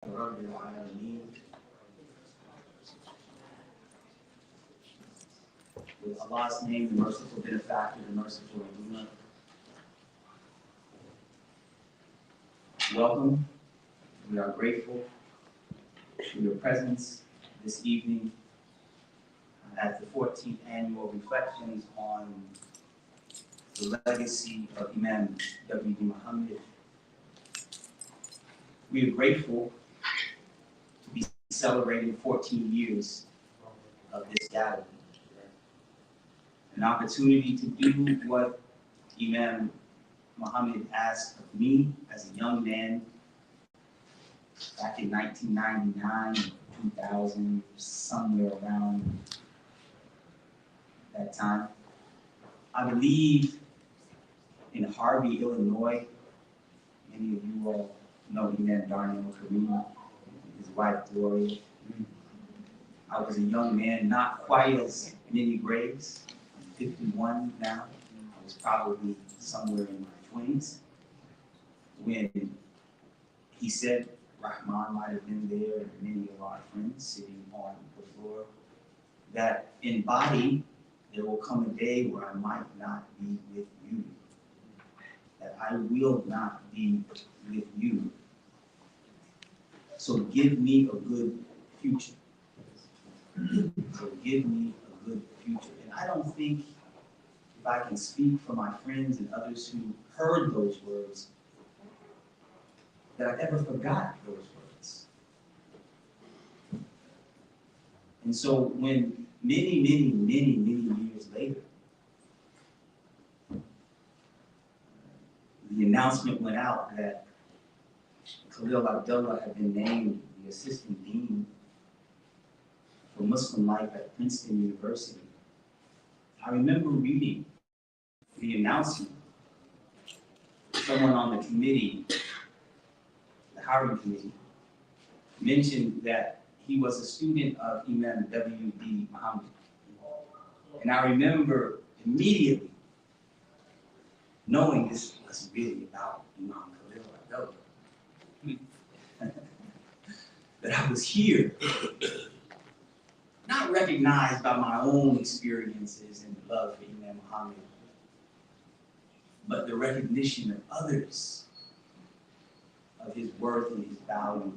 With Allah's name, the merciful benefactor, the merciful Redeemer. Welcome. We are grateful for your presence this evening at the 14th annual Reflections on the Legacy of Imam W.D. Mohammed. We are grateful to be celebrating 14 years of this gathering. An opportunity to do what Imam Mohammed asked of me as a young man back in 1999, 2000, somewhere around that time. I believe in Harvey, Illinois. Many of you all know Imam Darnell Kareem, his wife Gloria. I was a young man, not quite as many graves. 51 now. I was probably somewhere in my 20s when he said, Rahman might have been there, and many of our friends sitting on the floor, that in body there will come a day where I might not be with you, that I will not be with you. So give me a good future. So give me a good future. And I don't think, if I can speak for my friends and others who heard those words, that I've ever forgot those words. And so when many years later, the announcement went out that Khalil Abdullah had been named the assistant dean for Muslim life at Princeton University, I remember reading the announcement. Someone on the committee, the hiring committee, mentioned that he was a student of Imam W.D. Mohammed. And I remember immediately knowing this was really about Imam Khalil Abdullah. That I was here, not recognized by my own experiences and love for Imam Mohammed, but the recognition of others, of his worth and his value.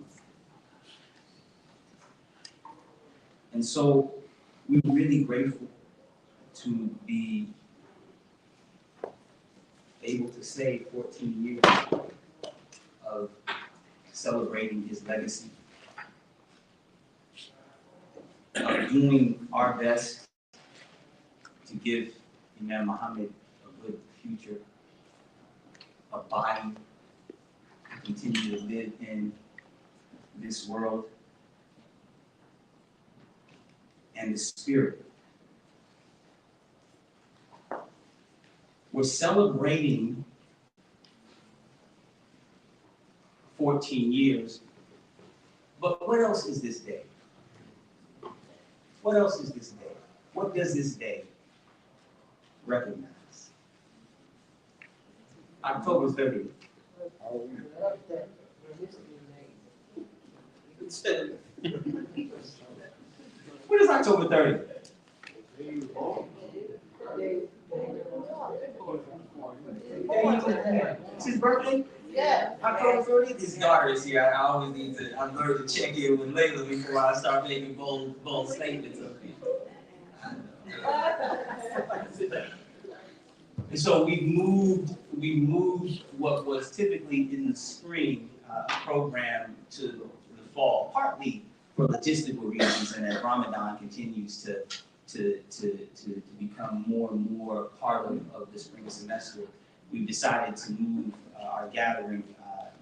And so we're really grateful to be able to say 14 years of celebrating his legacy, of doing our best to give Imam Mohammed a good future, a body to continue to live in this world, and the spirit. We're celebrating 14 years, but what else is this day? What else is this day? What does this day recognize? October 30th. What is October 30th? It's his birthday? Yeah. October 30th? His daughter is here. I always need to, I learned to check in with Layla before I start making bold statements of it. And so we moved what was typically in the spring program to the fall, partly for logistical reasons, and as Ramadan continues to become more and more part of the spring semester, we've decided to move our gathering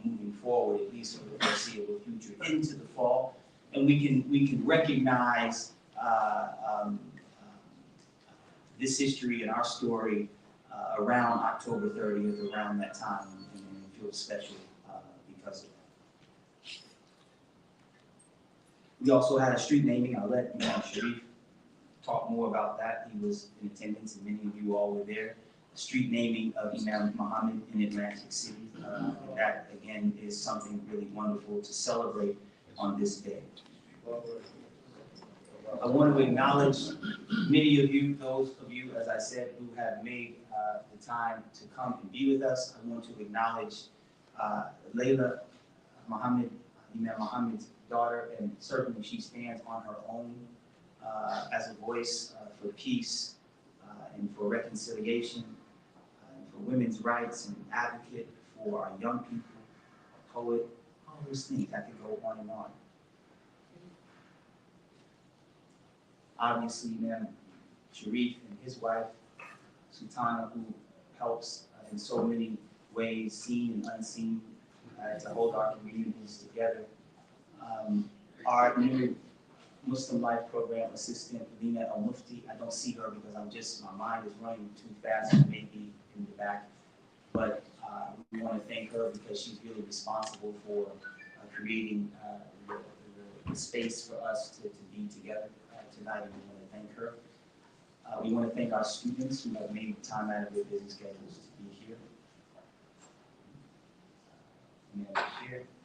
moving forward, at least for the foreseeable future, into the fall, and we can recognize this history and our story around October 30th, around that time, and feel special because of that. We also had a street naming. I'll let Imam Sharif talk more about that. He was in attendance, and many of you all were there. The street naming of Imam Mohammed in Atlantic City. That, again, is something really wonderful to celebrate on this day. I want to acknowledge many of you, those of you, as I said, who have made the time to come and be with us. I want to acknowledge Layla Mohammed, Imam Mohammed's daughter, and certainly she stands on her own as a voice for peace and for reconciliation, and for women's rights, and an advocate for our young people, a poet, all those things. I could go on and on. Obviously, Imam Sharif and his wife, Sultana, who helps in so many ways, seen and unseen, to hold our communities together. Our new Muslim Life Program assistant, Lina Al Mufti. I don't see her because my mind is running too fast and maybe in the back. But we want to thank her because she's really responsible for creating the space for us to be together tonight, and we want to thank her. We want to thank our students who have made time out of their busy schedules to be here.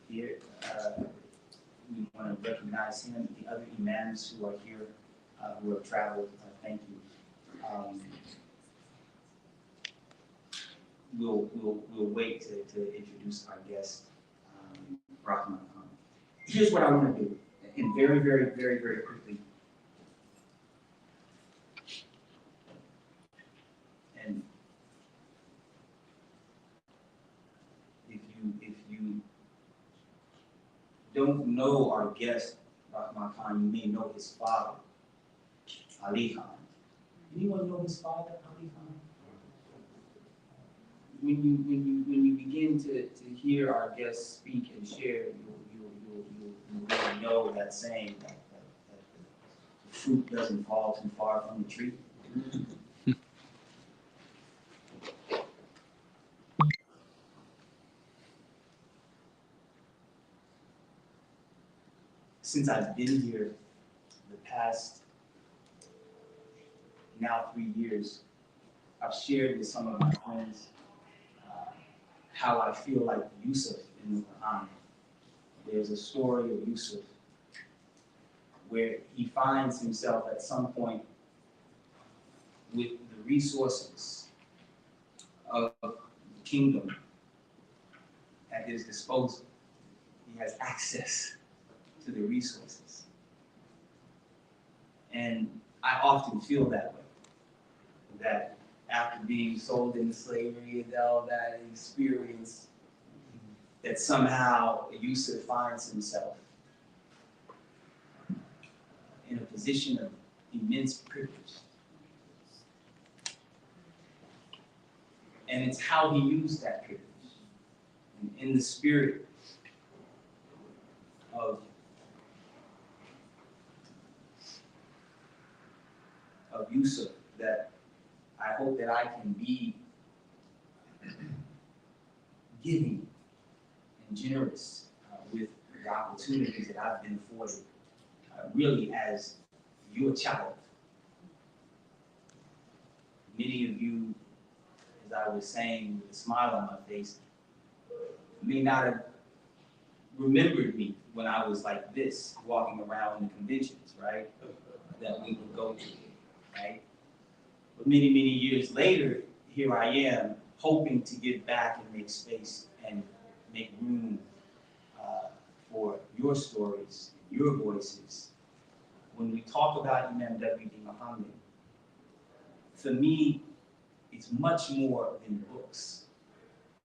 Here. We want to recognize him, the other imams who are here, who have traveled. Thank you. We'll wait to introduce our guest, Rahman Khan. Here's what I want to do, and very, very, very, very quickly. And if you don't know our guest, Rahman Khan, you may know his father, Ali Khan. Anyone know his father, Ali Khan? When you begin to hear our guests speak and share, you'll really know that saying that the fruit doesn't fall too far from the tree. Since I've been here the past now 3 years, I've shared with some of my friends how I feel like Yusuf in the Quran. There's a story of Yusuf where he finds himself at some point with the resources of the kingdom at his disposal. He has access to the resources. And I often feel that way, that after being sold into slavery and all that experience, that somehow Yusuf finds himself in a position of immense privilege. And it's how he used that privilege. And in the spirit of Yusuf, that I hope that I can be giving and generous with the opportunities that I've been afforded, really as your child. Many of you, as I was saying with a smile on my face, may not have remembered me when I was like this, walking around in the conventions, right, that we would go to, right? But many, many years later, here I am, hoping to give back and make space and make room for your stories, your voices. When we talk about Imam W.D. Muhammad, for me, it's much more than books.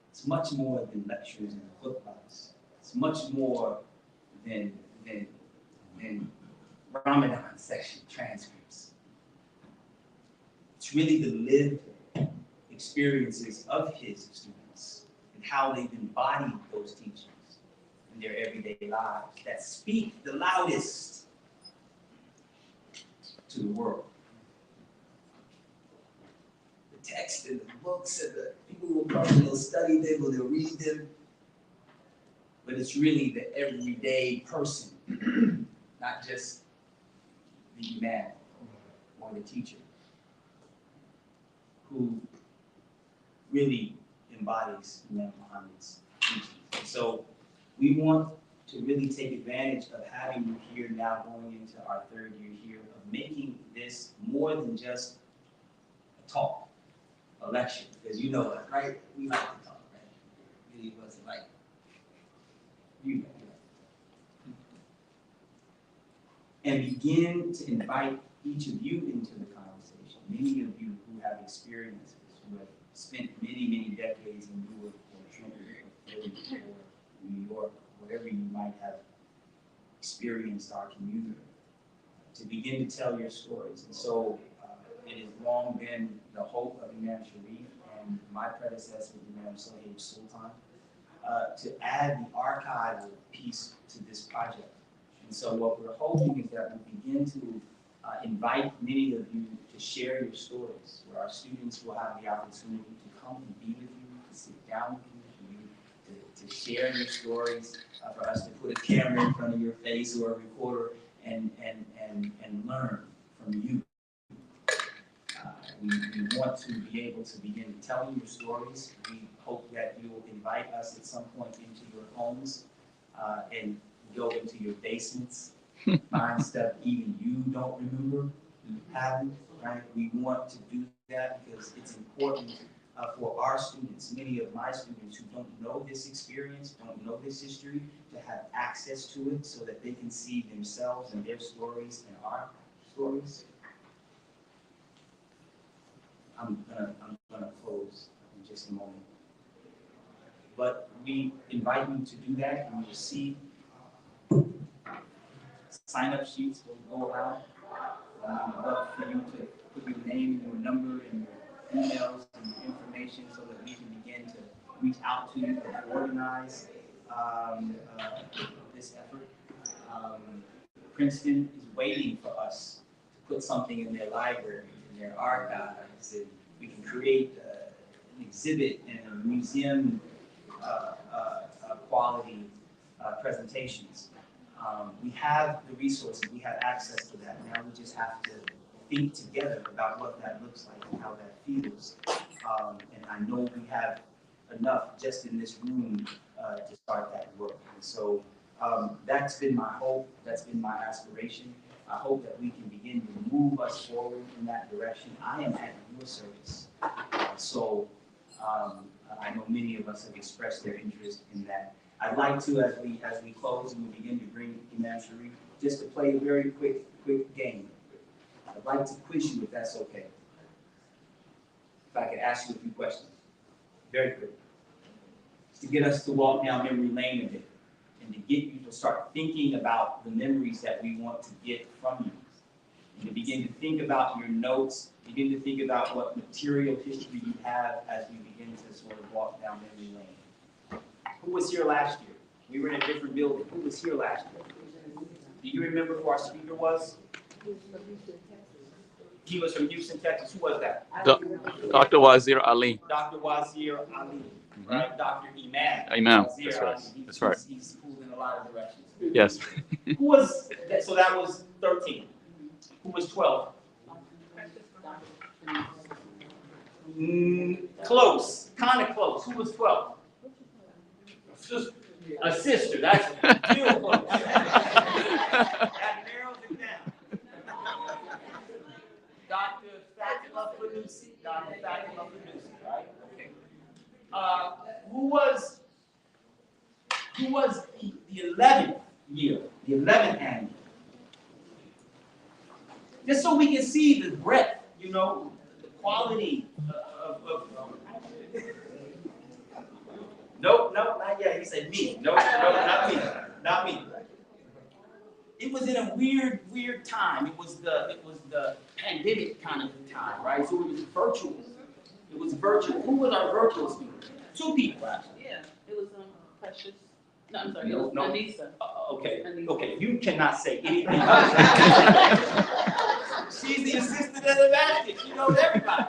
It's much more than lectures and khutbahs. It's much more than Ramadan section transcripts. It's really the lived experiences of his students and how they've embodied those teachings in their everyday lives that speak the loudest to the world. The text and the books and the people who will come and they'll study them or they'll read them, but it's really the everyday person, not just the imam or the teacher, who really embodies Imam Muhammad's teachings. And so we want to really take advantage of having you here now going into our third year here, of making this more than just a talk, a lecture, because you know us, right? We like to talk, right? Really wasn't like, you know. And begin to invite each of you into the conversation. Many of you who have experiences, who have spent many, many decades in Newark or Trinity or Philly or New York, wherever you might have experienced our community, to begin to tell your stories. And so it has long been the hope of Imam Sharif and my predecessor, Imam Sahib Sultan, to add the archival piece to this project. And so what we're hoping is that we begin to invite many of you to share your stories, where our students will have the opportunity to come and be with you, to sit down with you, to share your stories, for us to put a camera in front of your face or a recorder and learn from you. We want to be able to begin telling your stories. We hope that you will invite us at some point into your homes and go into your basements, find stuff even you don't remember, you haven't, right? We want to do that because it's important for our students, many of my students who don't know this experience, don't know this history, to have access to it so that they can see themselves and their stories and our stories. I'm gonna close in just a moment. But we invite you to do that, and you'll see sign-up sheets will go around. We'd love for you to put your name and your number and your emails and your information so that we can begin to reach out to you and organize this effort. Princeton is waiting for us to put something in their library, in their archives, and we can create an exhibit and a museum quality presentations. We have the resources, we have access to that. Now we just have to think together about what that looks like and how that feels. And I know we have enough just in this room to start that work. And so that's been my hope, that's been my aspiration. I hope that we can begin to move us forward in that direction. I am at your service. So I know many of us have expressed their interest in that. I'd like to, as we close and we begin to bring Imam Sharif, just to play a very quick game. I'd like to quiz you if that's okay. If I could ask you a few questions, very quick, to get us to walk down memory lane a bit, and to get you to start thinking about the memories that we want to get from you, and to begin to think about your notes, begin to think about what material history you have as we begin to sort of walk down memory lane. Who was here last year? We were in a different building. Who was here last year? Do you remember who our speaker was? He was from Houston, Texas. Who was that? Dr. Wazir Ali. Dr. Wazir Ali, right? Dr. Imam. Imam, Wazir that's right. Ali. That's right. He's pulled in a lot of directions. Yes. Who was, so that was 13. Who was 12? Close, kind of close. Who was 12? A sister, that's real close. That narrows it down. Dr. Fatima Fanusi. Dr. Fatima Fanusi, right? Okay. Who was the 11th year, the 11th annual? Just so we can see the breadth, you know, the quality of Nope, not yet. He said me. Nope, not me. It was in a weird time. It was the pandemic kind of time, right? So it was virtual. Who was our virtual speaker? 2 people, actually. Yeah, it was Precious. No, I'm sorry. It was Anissa. Okay. You cannot say anything. She's the assistant at the basket. She knows everybody.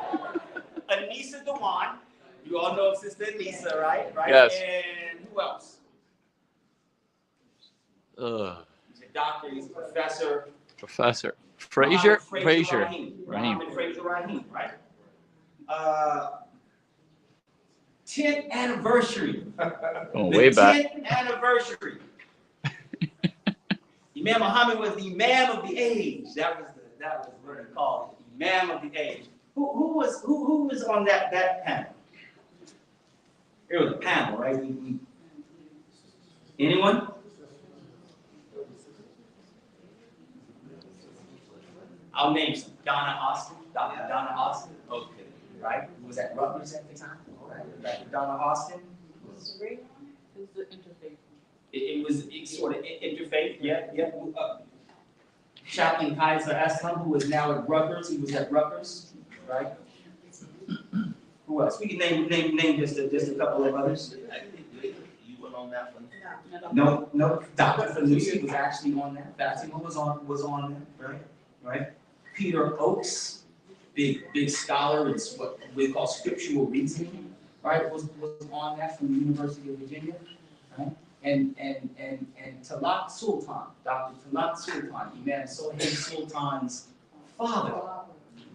Anissa Dewan. You all know Sister Anissa, right? Yes. And who else? He's a doctor. He's a professor. Professor Frazier. Rahim, right? 10th anniversary. Oh, way back. 10th anniversary Imam Mohammed was the Imam of the age. That was what he called it, Imam of the age. Who was on that panel? It was a panel, right? Anyone? I'll name some. Donna Austin, Dr. Donna Austin. Okay, right? Who was at Rutgers at the time? Right? Dr. Donna Austin. It's the interfaith. It was sort of interfaith, yeah. Chaplain Kaiser Aslam, who is now at Rutgers, he was at Rutgers, right? Who else? We can name just a couple of others. You went on that one? No, Dr. Fanusi was actually on that. Fatima was on that, right? Peter Oakes, big scholar in what we call scriptural reasoning, right? Was on that from the University of Virginia, right? And Talat Sultan, Dr. Talat Sultan, Imam Sohail Sultan's father,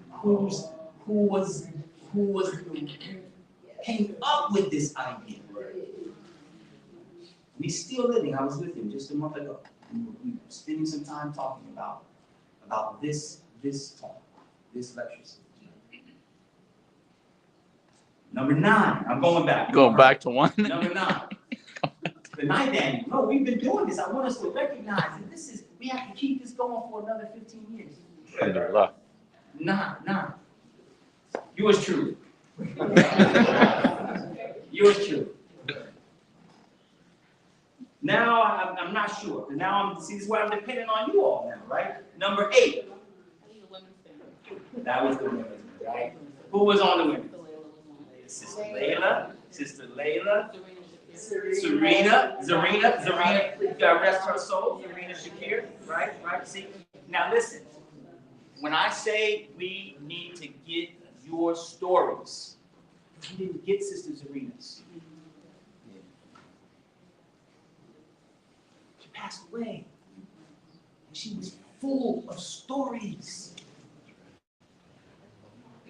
who came up with this idea. And he's still living. I was with him just a month ago. We were spending some time talking about this talk, this lecture. Number 9. I'm going back. Going back to 1. Number 9. The night Daniel. No, we've been doing this. I want us to recognize that we have to keep this going for another 15 years. Alhamdulillah. 9. Yours truly. Yours truly. Now I'm not sure. Now this is where I'm depending on you all now, right? Number 8. That was the women's, right? Who was on the women? Sister Layla, Zarina, God rest her soul, Zarina Shakir, right? See, now listen, when I say we need to get your stories, we didn't get Sister Zarina's. She passed away, and she was full of stories.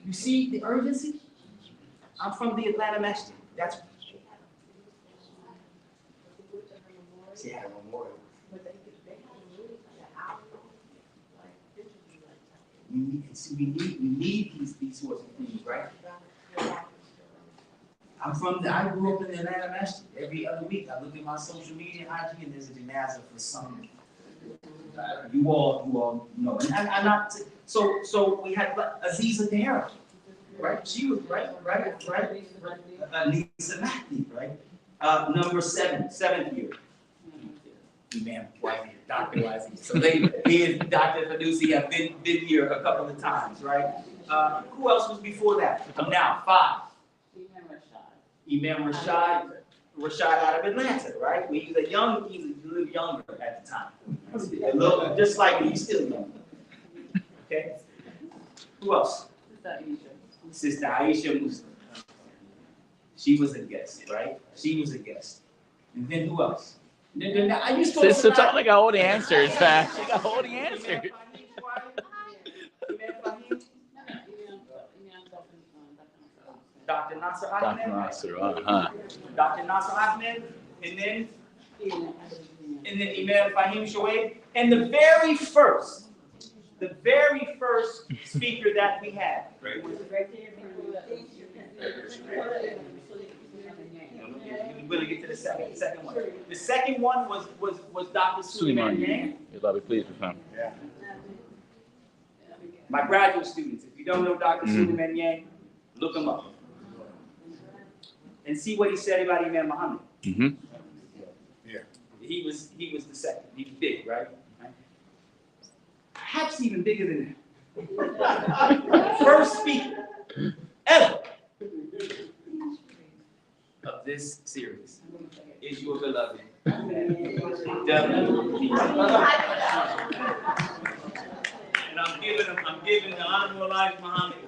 You see the urgency? I'm from the Atlanta Masjid. That's she had a memorial. We need these sorts of things, right? I grew up in the Atlanta Masjid. Every other week, I look at my social media IG, and there's a janazah for some. You all know. And I'm not. So we had Aziza Dara, right? She was right. Lisa Mahdi, right? Number 7th year. Imam Wazi, Dr. Wazi. So me and Dr. Fanusi have been here a couple of times, right? Who else was before that? Now 5. Imam Rashad out of Atlanta, right? He was a little younger at the time. Just like me, he's still young. Okay? Who else? Sister Aisha Muslim. She was a guest, right? She was a guest. And then who else? Sister Tony got all the answers, man. She got all the answers. Dr. Nasser Ahmed. Dr. Nasser Ahmed, and then Imam Fahim Shoaib. And the very first speaker that we had was we're going to get to the second one. The second one was Dr. Suleiman Yang. You'll be pleased with him. Yeah. My graduate students, if you don't know Dr. Suleiman Yang, look him up. And see what he said about Imam Mohammed. Mm-hmm. Yeah. He was the second. He's big, right? Perhaps even bigger than that. First speaker ever of this series is your beloved W.P. And I'm giving the Honorable Elijah Muhammad.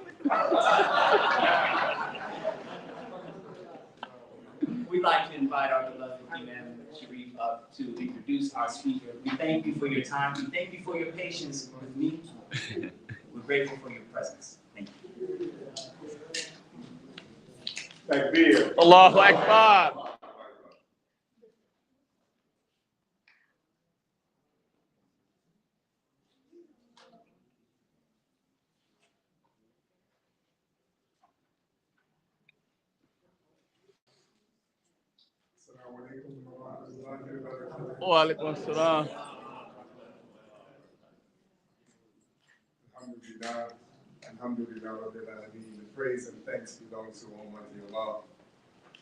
We'd like to invite our beloved Imam Sharif up to introduce our speaker. We thank you for your time. We thank you for your patience with me. We're grateful for your presence. Thank you. Takbir. Allahu Akbar. Wa alaikum assalam. Alhamdulillah, Alhamdulillah, Rabbil Alameen. The praise and thanks belong to Almighty Allah,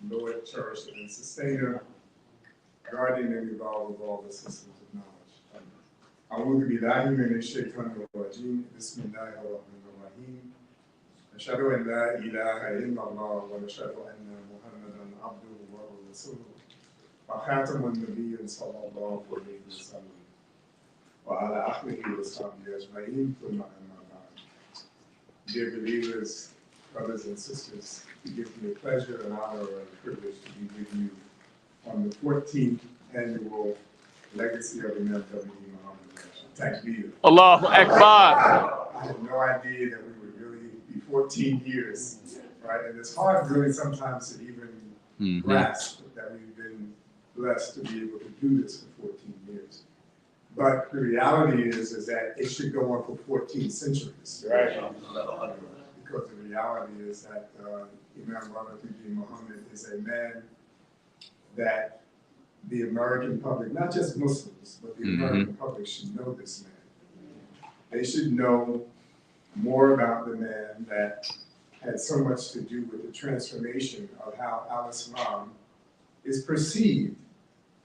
Lord, cherisher and sustainer, guardian and evolver of all the systems of knowledge. A'udhu billahi minash shaitanir rajim. Bismillahir rahmanir rahim. Nashhadu an la ilaha illallah wa nashhadu anna Muhammadan abduhu wa rasuluhu. Wa khatamun nabiyyin sallallahu alayhi wa sallam. وعلى آله وصحبه أجمعين ثم أما بعد. Dear believers, brothers and sisters, it gives me a pleasure, an honor, and a privilege to be with you on the 14th annual Legacy of Imam W. Mohammed. Takbir. Allahu Akbar. I had no idea that we would really be 14 years, right? And it's hard really sometimes to even grasp that we've been blessed to be able to do this for 14 years. But the reality is that it should go on for 14 centuries. Right. Because the reality is that Imam Muhammad is a man that the American public, not just Muslims, but the American public should know this man. They should know more about the man that had so much to do with the transformation of how al-Islam is perceived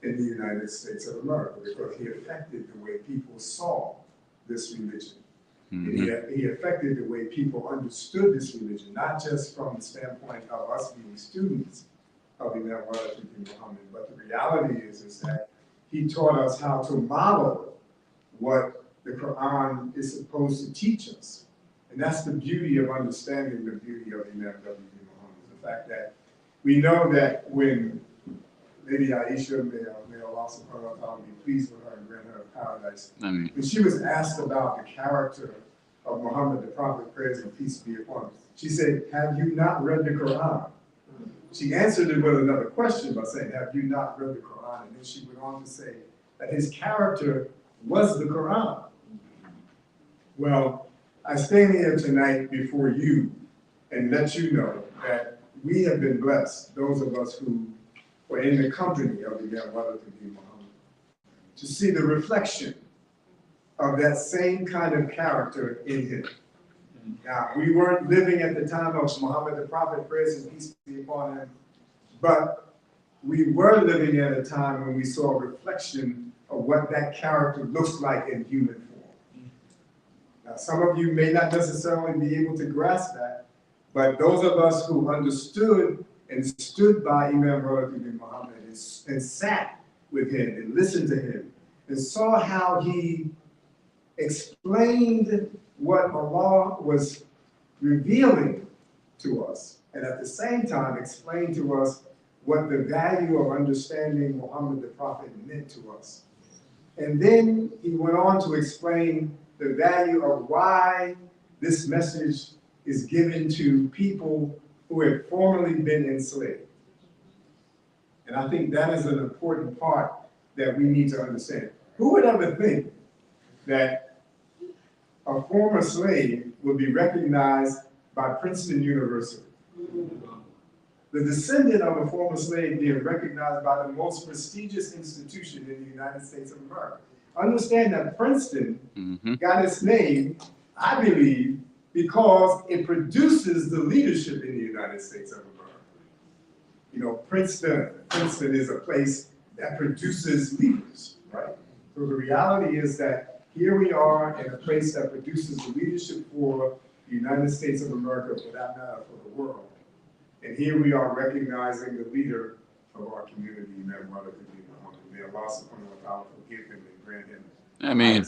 in the United States of America, because he affected the way people saw this religion. And he affected the way people understood this religion, not just from the standpoint of us being students of Imam Muhammad, but the reality is that he taught us how to model what the Quran is supposed to teach us. And that's the beauty of understanding the beauty of Imam Muhammad, the fact that we know that when Lady Aisha, may Allah subhanahu wa ta'ala be pleased with her and grant her paradise. Amen. When she was asked about the character of Muhammad, the Prophet, praise and peace be upon him, she said, have you not read the Quran? She answered it with another question by saying, have you not read the Quran? And then she went on to say that his character was the Quran. Well, I stand here tonight before you and let you know that we have been blessed, those of us who were in the company of Imam Muhammad, to see the reflection of that same kind of character in him. Now, we weren't living at the time of Muhammad the Prophet, praise and peace be upon him, but we were living at a time when we saw a reflection of what that character looks like in human form. Now, some of you may not necessarily be able to grasp that, but those of us who understood and stood by Imam Muhammad and sat with him and listened to him and saw how he explained what Allah was revealing to us, and at the same time explained to us what the value of understanding Muhammad the Prophet meant to us. And then he went on to explain the value of why this message is given to people who had formerly been enslaved. And I think that is an important part that we need to understand. Who would ever think that a former slave would be recognized by Princeton University? The descendant of a former slave being recognized by the most prestigious institution in the United States of America. Understand that Princeton got its name, I believe, because it produces the leadership in the United States of America. You know, Princeton is a place that produces leaders, right? So the reality is that here we are in a place that produces the leadership for the United States of America, for that matter, for the world. And here we are recognizing the leader of our community, Imam Muhammad. May Allah subhanahu wa ta'ala forgive him and grant him Ameen.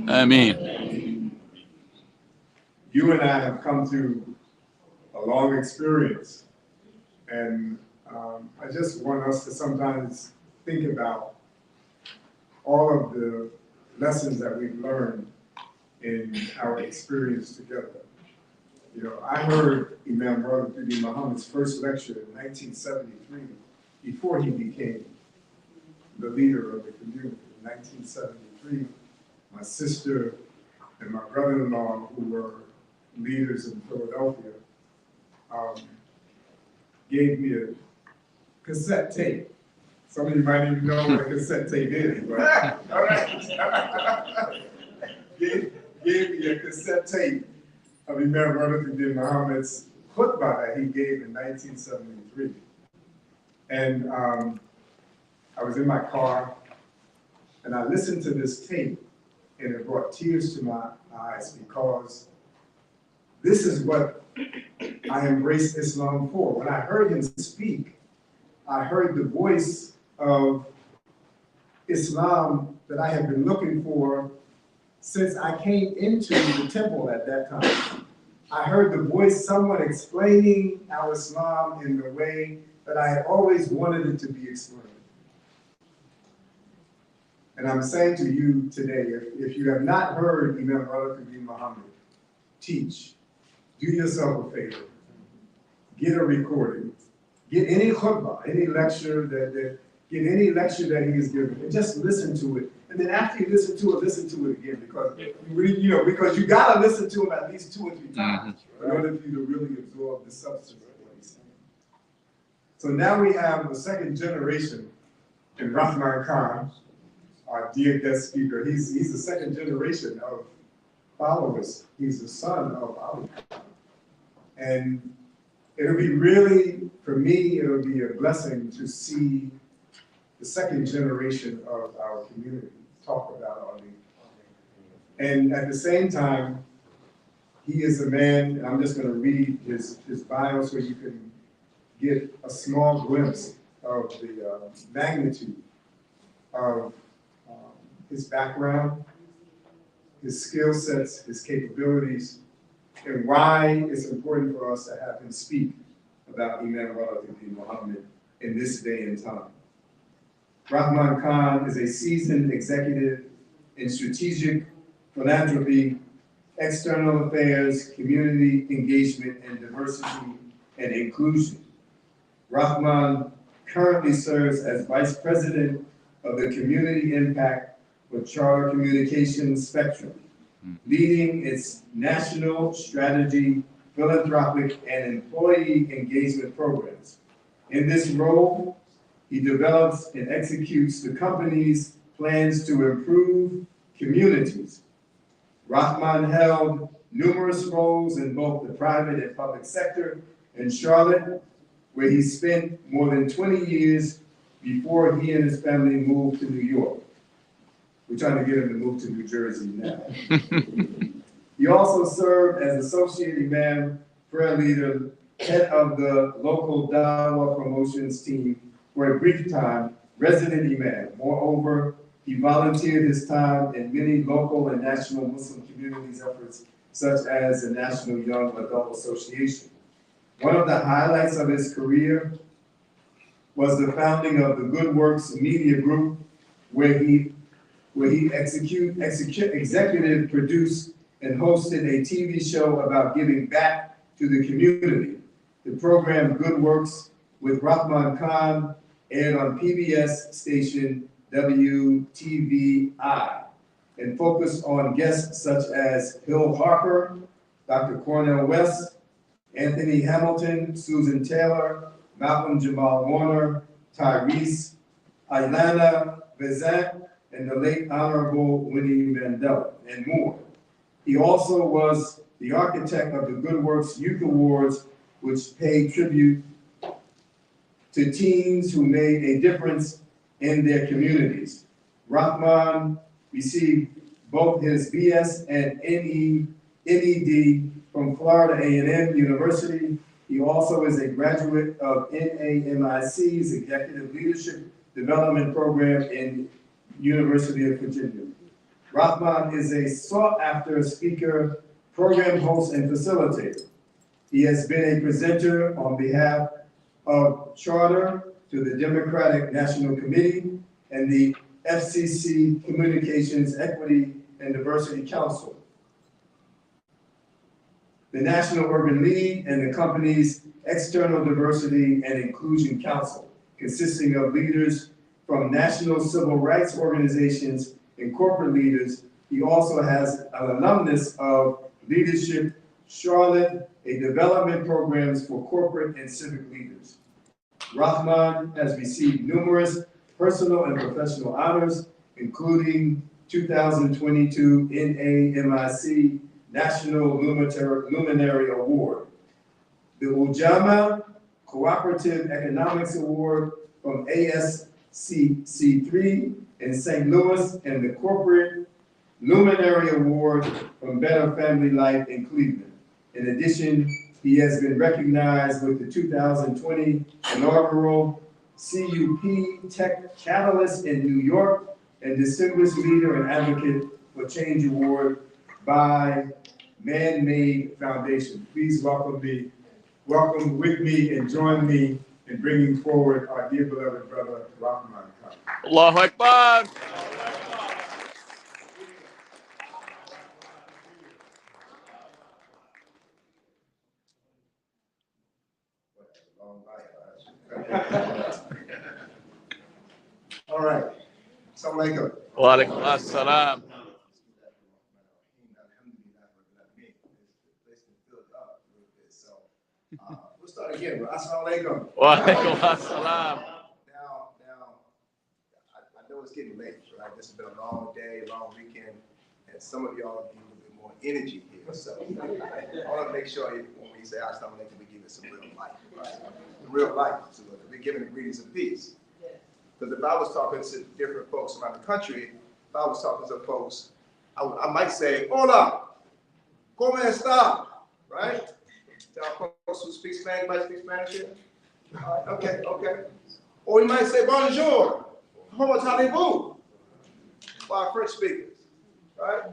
Ameen. You and I have come through a long experience, and I just want us to sometimes think about all of the lessons that we've learned in our experience together. You know, I heard Imam Muhammad's first lecture in 1973, before he became the leader of the community. In 1973, my sister and my brother-in-law, who were leaders in Philadelphia, gave me a cassette tape Some of you might even know what a cassette tape is, but all right. Gave me a cassette tape of Imam Muhammad's khutbah that he gave in 1973. And I was in my car, and I listened to this tape, and it brought tears to my eyes because this is what I embraced Islam for. When I heard him speak, I heard the voice of Islam that I had been looking for since I came into the temple at that time. I heard the voice, someone explaining our Islam in the way that I had always wanted it to be explained. And I'm saying to you today, if you have not heard Imam Muhammad teach, do yourself a favor. Get a recording. Get any khutbah, any lecture get any lecture that he has given, and just listen to it. And then after you listen to it again, because you gotta listen to him at least 2 or 3 times in order for you to really absorb the substance of what he's saying. So now we have the second generation in Rahman Khan, our dear guest speaker. He's the second generation of followers. He's the son of Ali. And it'll be really, for me, it'll be a blessing to see the second generation of our community talk about Ali. And at the same time, he is a man, and I'm just going to read his bio so you can get a small glimpse of the magnitude of his background, his skill sets, his capabilities, and why it's important for us to have him speak about Imam Muhammad in this day and time. Rahman Khan is a seasoned executive in strategic philanthropy, external affairs, community engagement, and diversity and inclusion. Rahman currently serves as Vice President of the Community Impact for Charter Communications Spectrum, leading its national strategy, philanthropic, and employee engagement programs. In this role, he develops and executes the company's plans to improve communities. Rahman held numerous roles in both the private and public sector in Charlotte, where he spent more than 20 years before he and his family moved to New York. We're trying to get him to move to New Jersey now. He also served as Associate Imam, prayer leader, head of the local Dawah promotions team for a brief time, resident Imam. Moreover, he volunteered his time in many local and national Muslim communities efforts, such as the National Young Adult Association. One of the highlights of his career was the founding of the Good Works Media Group, where he executive produced and hosted a TV show about giving back to the community. The program Good Works with Rahman Khan aired on PBS station WTVI and focused on guests such as Hill Harper, Dr. Cornel West, Anthony Hamilton, Susan Taylor, Malcolm Jamal Warner, Tyrese, Ailana Vezant, and the late Honorable Winnie Mandela, and more. He also was the architect of the Good Works Youth Awards, which paid tribute to teens who made a difference in their communities. Rahman received both his BS and NED from Florida A&M University. He also is a graduate of NAMIC's Executive Leadership Development Program in University of Virginia. Rahman is a sought-after speaker, program host, and facilitator. He has been a presenter on behalf of Charter to the Democratic National Committee and the FCC Communications Equity and Diversity Council, the National Urban League, and the company's External Diversity and Inclusion Council, consisting of leaders from national civil rights organizations and corporate leaders. He also has an alumnus of Leadership Charlotte, a development programs for corporate and civic leaders. Rahman has received numerous personal and professional honors, including 2022 NAMIC National Luminary Award, the Ujamaa Cooperative Economics Award from ASCC3 in St. Louis, and the Corporate Luminary Award from Better Family Life in Cleveland. In addition, he has been recognized with the 2020 inaugural CUP Tech Catalyst in New York and Distinguished Leader and Advocate for Change Award by Man-Made Foundation. Please welcome with me and join me in bringing forward our dear beloved brother, Rahman Khan. Allahu Akbar. All right. Assalamu alaikum. Wa alaikum assalam. We'll start again. Assalamu alaikum. Wa alaikum assalam. Now, I know it's getting late, right? This has been a long day, long weekend, and some of y'all need a little bit more energy here. So I want to make sure when we say assalamu alaikum, we give it some real life, right? Real life. So we're giving the greetings of peace. Because if I was talking to different folks around the country, if I was talking to folks, I might say, hola, ¿cómo está? Right? Tell folks who speak Spanish, might speak Spanish here? All right, okay. Or we might say, bonjour, ¿cómo allez-vous? For our French speakers, right?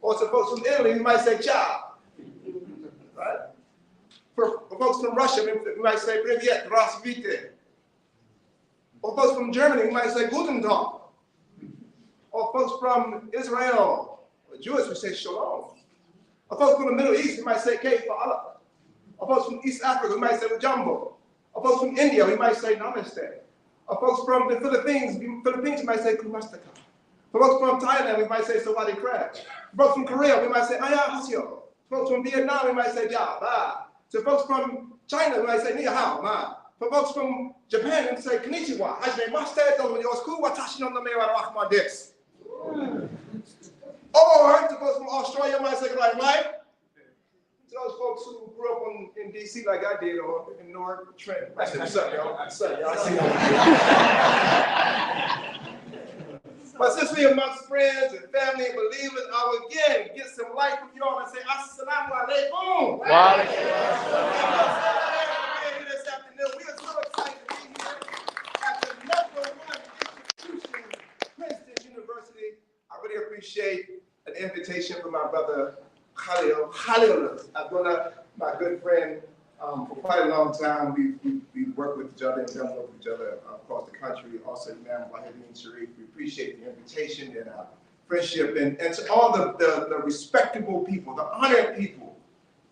Or to folks from Italy, we might say, ciao, right? For folks from Russia, we might say, привет, здравствуйте. Or folks from Germany, we might say Guten Tag. Or folks from Israel, or Jewish, we say Shalom. Or folks from the Middle East, we might say Kayfa Allah. Or folks from East Africa, we might say Jambo. Or folks from India, we might say Namaste. Or folks from the Philippines, we might say Kumastaka. For folks from Thailand, we might say Sawadee Krab. For folks from Korea, we might say Annyeonghaseyo. Folks from Vietnam, we might say Ja Ba. So folks from China, we might say Ni Hao Ma. For folks from Japan, we say Konnichiwa. Hajimemashite, Yosuku, Watashi no name wa Rahman desu. Or to folks from Australia, we might say like life. To those folks who grew up in DC like I did, or in North Trent. What's up, y'all? What's up, y'all? I see y'all. But since we amongst friends and family and believers, I will again get some light from y'all and say, Assalamu alaikum. Wa alaikum assalam. This afternoon, we are so excited to be here at the #1 institution, Princeton University. I really appreciate an invitation from my brother Khalil Abdullah, my good friend for quite a long time. We've worked with each other and done work with each other across the country. Also, Imam Sharif, we appreciate the invitation and our friendship. And to all the respectable people, the honored people.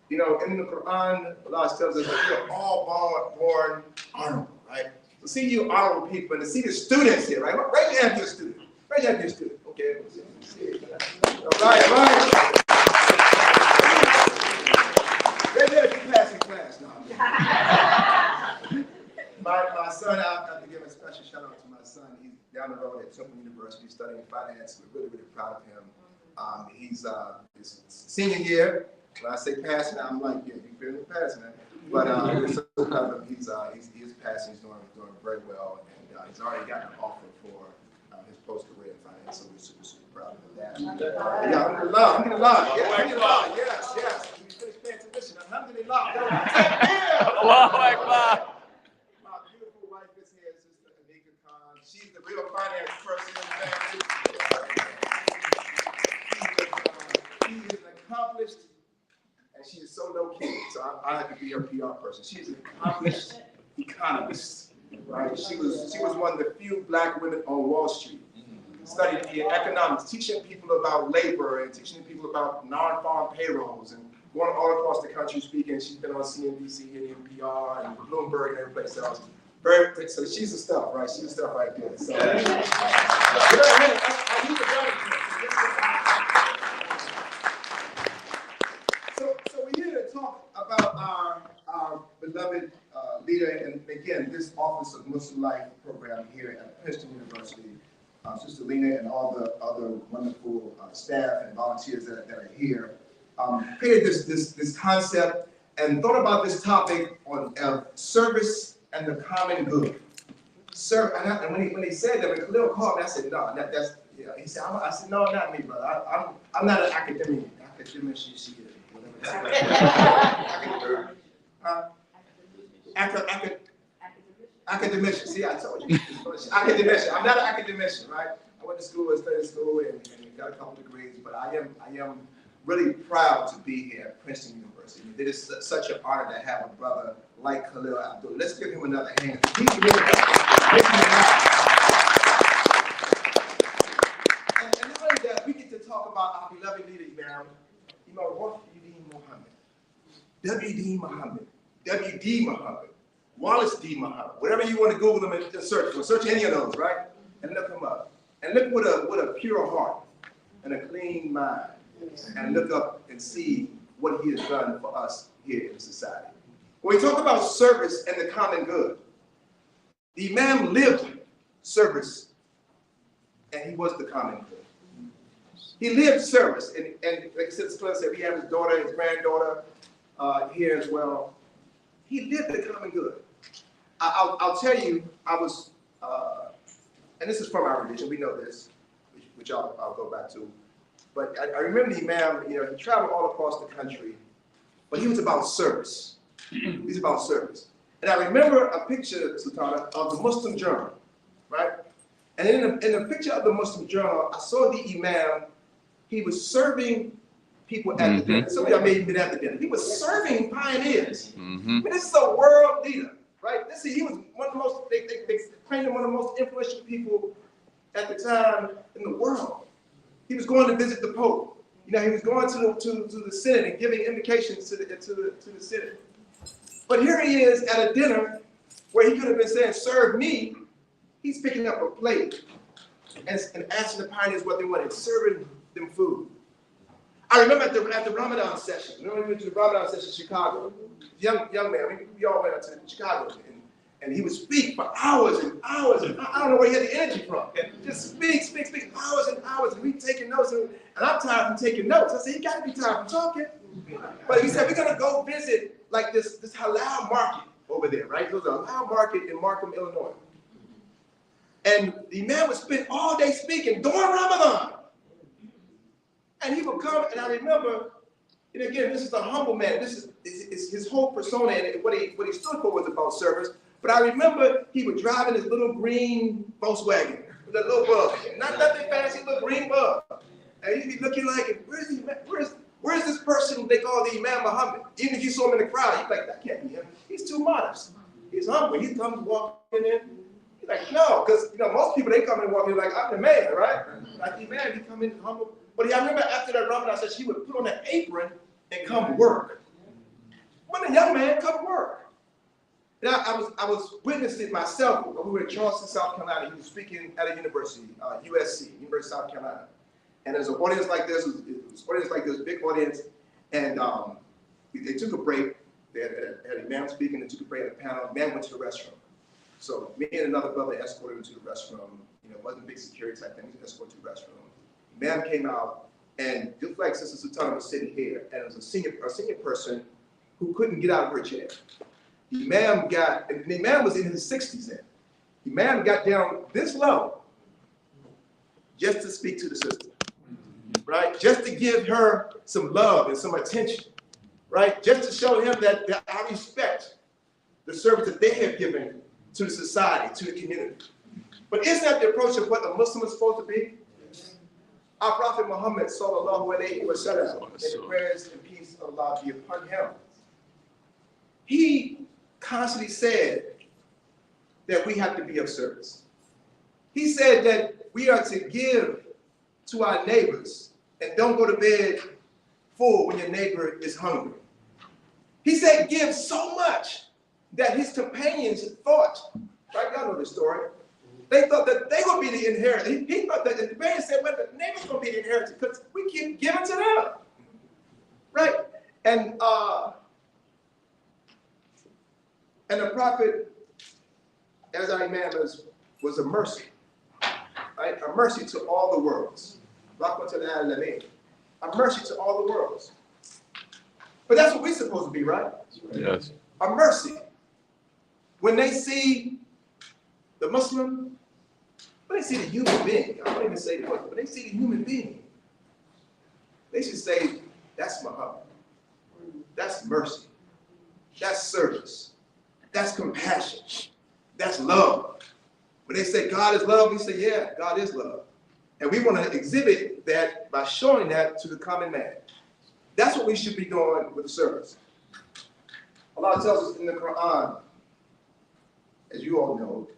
You know, in the Quran, Allah tells us that we're all born honorable, right? To see you honorable people and to see the students here, right? Raise your hand if you're a student. Raise your hand if you're a student. Okay. All right. Raise your hand if you're passing class now. My son, I have to give a special shout out to my son. He's down the road at Temple University studying finance. We're really, really proud of him. He's his senior year. When I say passing, I'm like, yeah, you feel me passing, man. But we're so proud of him. He is passing. He's doing very well, and he's already gotten an offer for his post-career in finance. So we're super, super proud of that. Yeah, alhamdulillah. Yes. We finished paying tuition. Alhamdulillah. Allahu Akbar. My beautiful wife is here, Sister Anika Khan. She's the real finance person in the family. She is an accomplished. And she is so low-key, so I had to be her PR person. She is an accomplished economist, right? She was one of the few black women on Wall Street, studied in economics, teaching people about labor and teaching people about non-farm payrolls and going all across the country speaking. She's been on CNBC and NPR and Bloomberg and every place else. So she's the stuff, right? She's the stuff right there. So, I use the about our beloved leader, and again, this Office of Muslim Life program here at Princeton University. Sister Lena and all the other wonderful staff and volunteers that are here created this concept and thought about this topic on service and the common good. Sir, and when he said that, when Khalil called me, I said, no, that's, yeah. He said, I said, no, not me, brother. I'm not an academic. Academician. See, I told you. Academician. I'm not an academician, right? I went to school and studied school and got a couple degrees, but I am really proud to be here at Princeton University. It is such an honor to have a brother like Khalil Abdul. Let's give him another hand. And not only that, we get to talk about our beloved leader, Imam Mohammed. W.D. Muhammad. W.D. Muhammad. Wallace D. Muhammad. Whatever you want to Google them and search for. Search any of those, right? And look them up. And look with a pure heart and a clean mind. And look up and see what he has done for us here in society. When we talk about service and the common good, the Imam lived service and he was the common good. He lived service, and like I said, we have his daughter, his granddaughter here as well. He lived the common good. I'll tell you, I was, and this is from our religion, we know this, which I'll go back to. But I remember the Imam, he traveled all across the country, but he was about service. He was about service. And I remember a picture, Sultana, of the Muslim Journal, right? And in the picture of the Muslim Journal, I saw the Imam. He was serving people at the dinner. Some of y'all may have been at the dinner. He was serving pioneers. I mean, this is a world leader, right? He was one of the most, they claimed him one of the most influential people at the time in the world. He was going to visit the Pope. He was going to the Senate and giving invocations to the Senate. But here he is at a dinner where he could have been saying, serve me. He's picking up a plate and asking the pioneers what they wanted, serving them food. I remember at the Ramadan session, we went to the Ramadan session in Chicago, young man, we all went out to Chicago, and he would speak for hours and hours, and I don't know where he had the energy from. And just speak, hours and hours, and we taking notes, and I'm tired from taking notes. I said, you gotta be tired from talking. But he said, we're gonna go visit like this halal market over there, right? There's a halal market in Markham, Illinois. And the man would spend all day speaking during Ramadan. And he would come, and I remember, and again, this is a humble man. This is his whole persona, and what he stood for was about service. But I remember he would drive in his little green Volkswagen with a little bug. Nothing fancy, little green bug. And he'd be looking like, where's this person they call the Imam Muhammad? Even if you saw him in the crowd, you'd be like, that can't be him. He's too modest. He's humble. He comes walking in. He's like, no, because most people, they come in walking like, I'm the man, right? Like the man, he come in humble. But I remember after that Ramadan session, he would put on an apron and come work. When a young man come work. And I was witnessing myself. We were in Charleston, South Carolina. He was speaking at a university, USC, University of South Carolina. And there's an audience like this. It was an audience like this, big audience. And they took a break. They had a man speaking. They took a break at a panel. The man went to the restroom. So me and another brother escorted him to the restroom. It wasn't a big security type thing. We escorted to the restroom. The man came out, and just like Sister Sultana was sitting here, and it was a senior person who couldn't get out of her chair. The Imam was in his 60s then. The Imam got down this low just to speak to the sister, right? Just to give her some love and some attention, right? Just to show him that I respect the service that they have given to the society, to the community. But isn't that the approach of what a Muslim is supposed to be? Our Prophet Muhammad, sallallahu alayhi wa sallam, and the prayers and peace of Allah be upon him, he constantly said that we have to be of service. He said that we are to give to our neighbors and don't go to bed full when your neighbor is hungry. He said give so much that his companions thought, right? Y'all know this story. They thought that they would be the inheritance. He thought that the companions said, well, the neighbor's going to be the inheritance because we keep giving to them, right? And the Prophet, as our Imam has was a mercy, right? A mercy to all the worlds. A mercy to all the worlds. But that's what we're supposed to be, right? Yes. A mercy. When they see the Muslim, when they see the human being, I don't even say the Muslim, when they see the human being, they should say, that's Muhammad. That's mercy. That's service. That's compassion. That's love. When they say God is love, we say, yeah, God is love. And we want to exhibit that by showing that to the common man. That's what we should be doing with the service. Allah tells us in the Quran, as you all know,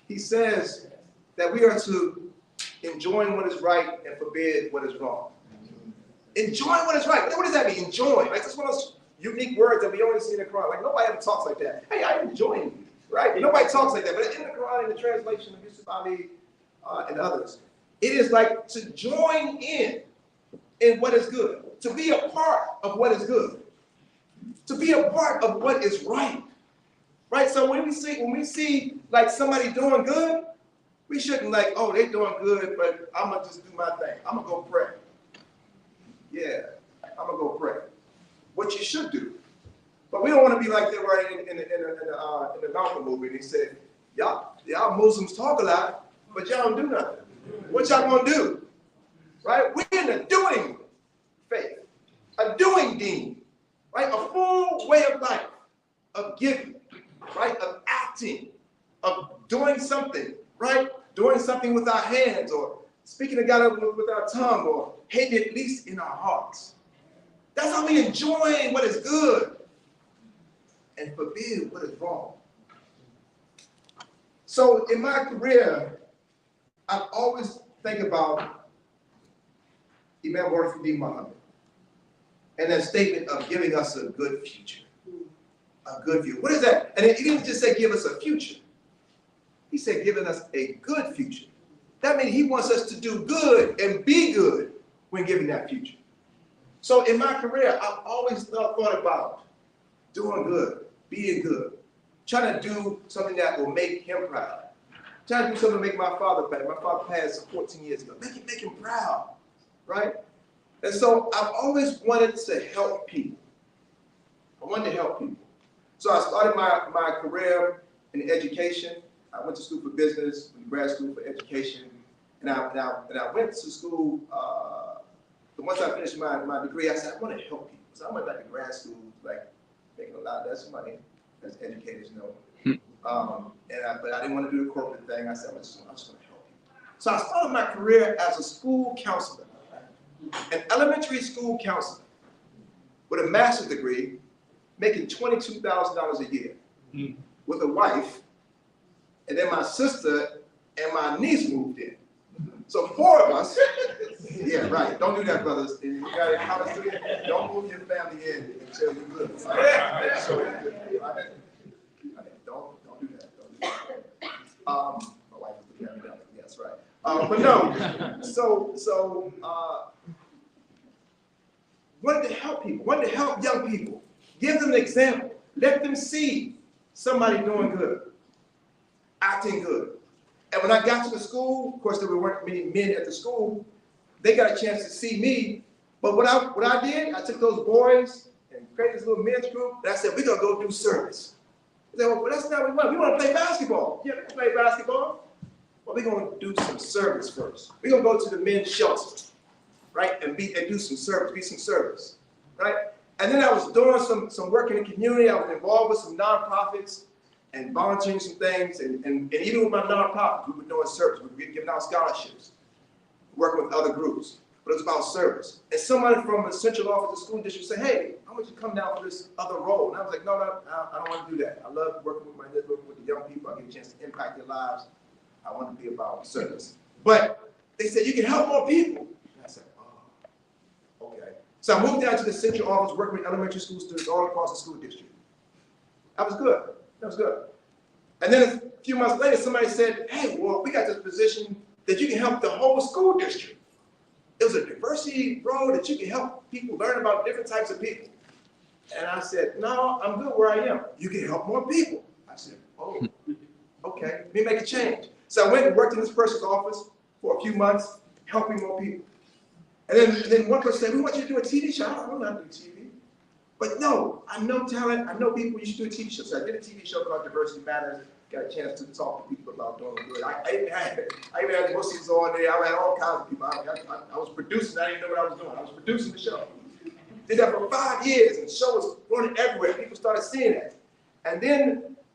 He says that we are to enjoy what is right and forbid what is wrong. Enjoying what is right. What does that mean? Enjoying. Like, that's one of those unique words that we only see in the Quran. Like, nobody ever talks like that. Hey, I'm enjoying you. Right? Nobody talks like that. But in the Quran, in the translation of Yusuf Ali and others, it is like to join in what is good. To be a part of what is good. To be a part of what is right. Right? So when we see like somebody doing good, we shouldn't like, oh, they're doing good, but I'm going to just do my thing. I'm going to go pray. Yeah, I'm going to go pray. What you should do. But we don't want to be like they were in the Malcolm movie. They said, y'all Muslims talk a lot, but y'all don't do nothing. What y'all going to do? Right? We're in a doing faith. A doing deen. Right? A full way of life. Of giving. Right? Of acting. Of doing something. Right? Doing something with our hands, or speaking to God with our tongue, or hating at least in our hearts. That's how we enjoy what is good and forbid what is wrong. So in my career, I always think about Imam Mohammed and that statement of giving us a good future. A good future. What is that? And he didn't just say give us a future. He said giving us a good future. That means he wants us to do good and be good when giving that future. So in my career, I've always thought about doing good, being good, trying to do something that will make him proud. Trying to do something to make my father proud. My father passed 14 years ago. Make him proud, right? And so I've always wanted to help people. I wanted to help people. So I started my career in education. I went to school for business, went to grad school for education, and I went to school. Once I finished my degree, I said I want to help people. So I went back to grad school, like making a lot less money, as educators know. But I didn't want to do the corporate thing. I said I'm just going to help people. So I started my career as a school counselor, an elementary school counselor, with a master's degree, making $22,000 a year, with a wife. And then my sister and my niece moved in. So 4 of us, yeah, right. Don't do that, brothers. If you got a college student, don't move your family in until you're good. Right? Make sure you're good. Right? Don't do that. Don't do that. My wife is the family down. Yes, right. But no. So wanted to help people. Wanted to help young people. Give them an example. Let them see somebody doing good. Acting good. And when I got to the school, of course there weren't many men at the school, they got a chance to see me. But what I did, I took those boys and created this little men's group, and I said, we're gonna go do service. They said, well, that's not what we want. We want to play basketball. Yeah, we can play basketball. Well, we're gonna do some service first. We're gonna go to the men's shelter, right? And do some service, be some service, right? And then I was doing some work in the community. I was involved with some nonprofits and volunteering some things, and even with my nonprofit, we were doing service. We were giving out scholarships, working with other groups, but it was about service. And somebody from the central office of the school district said, hey, I want you to come down for this other role. And I was like, no, I don't want to do that. I love working with the young people. I get a chance to impact their lives. I want to be about service. But they said, you can help more people. And I said, oh, okay. So I moved down to the central office, working with elementary school students all across the school district. That was good. That was good. And then a few months later, somebody said, hey, well, we got this position that you can help the whole school district. It was a diversity role that you can help people learn about different types of people. And I said, no, I'm good where I am. You can help more people. I said, oh, okay. okay, let me make a change. So I went and worked in this person's office for a few months, helping more people. And then one person said, we want you to do a TV show. I don't know how to do TV. But no, I know talent, I know people, you should do a TV show. So I did a TV show called Diversity Matters, got a chance to talk to people about doing good. I even had Muslims on there, I had all kinds of people. I was producing, I didn't know what I was doing. I was producing the show. Did that for 5 years, and the show was running everywhere. People started seeing that. And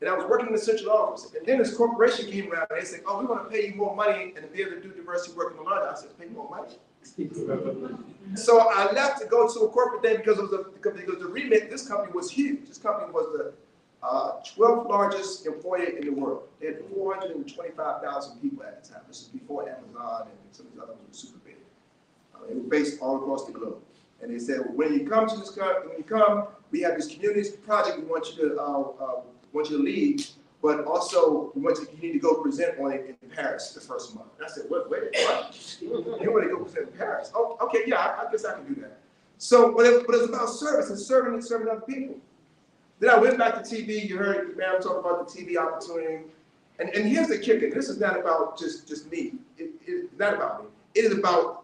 I was working in the central office, and then this corporation came around and they said, oh, we want to pay you more money and to be able to do diversity work in London. I said, pay more money? So I left to go to a corporate day because the remit, this company was huge. This company was the 12th largest employer in the world. They had 425,000 people at the time. This is before Amazon and some of these other ones were super big. They were based all across the globe. And they said, well, when you come to this country, we have this community project we want you to lead, but also you need to go present on it in Paris the first month. And I said, what? You want to go present in Paris? Oh, okay, yeah, I guess I can do that. So, but it's about service and serving other people. Then I went back to TV. You heard Imam talk about the TV opportunity. And here's the kicker. This is not about just me. It's not about me. It is about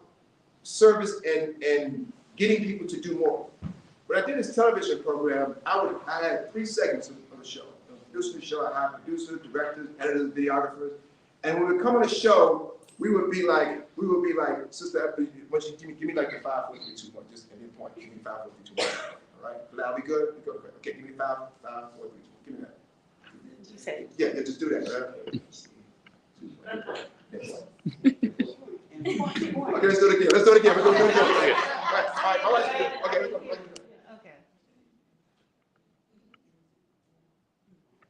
service and getting people to do more. When I did this television program, I had 3 segments of the show. Producing the show, I had producers, directors, editors, videographers. And when we would come on the show, we would be like, sister, once you give me like a 5, 4, 3, 2, 1, just give me a point. Give me 5, 4, 3, 2, 1. All right? Are we good? We good. Okay, give me 5, 4, 3, 2. Give me that. You said Yeah, just do that. Okay, let's do it again. Let's do it again. All right. Okay, let's go. okay.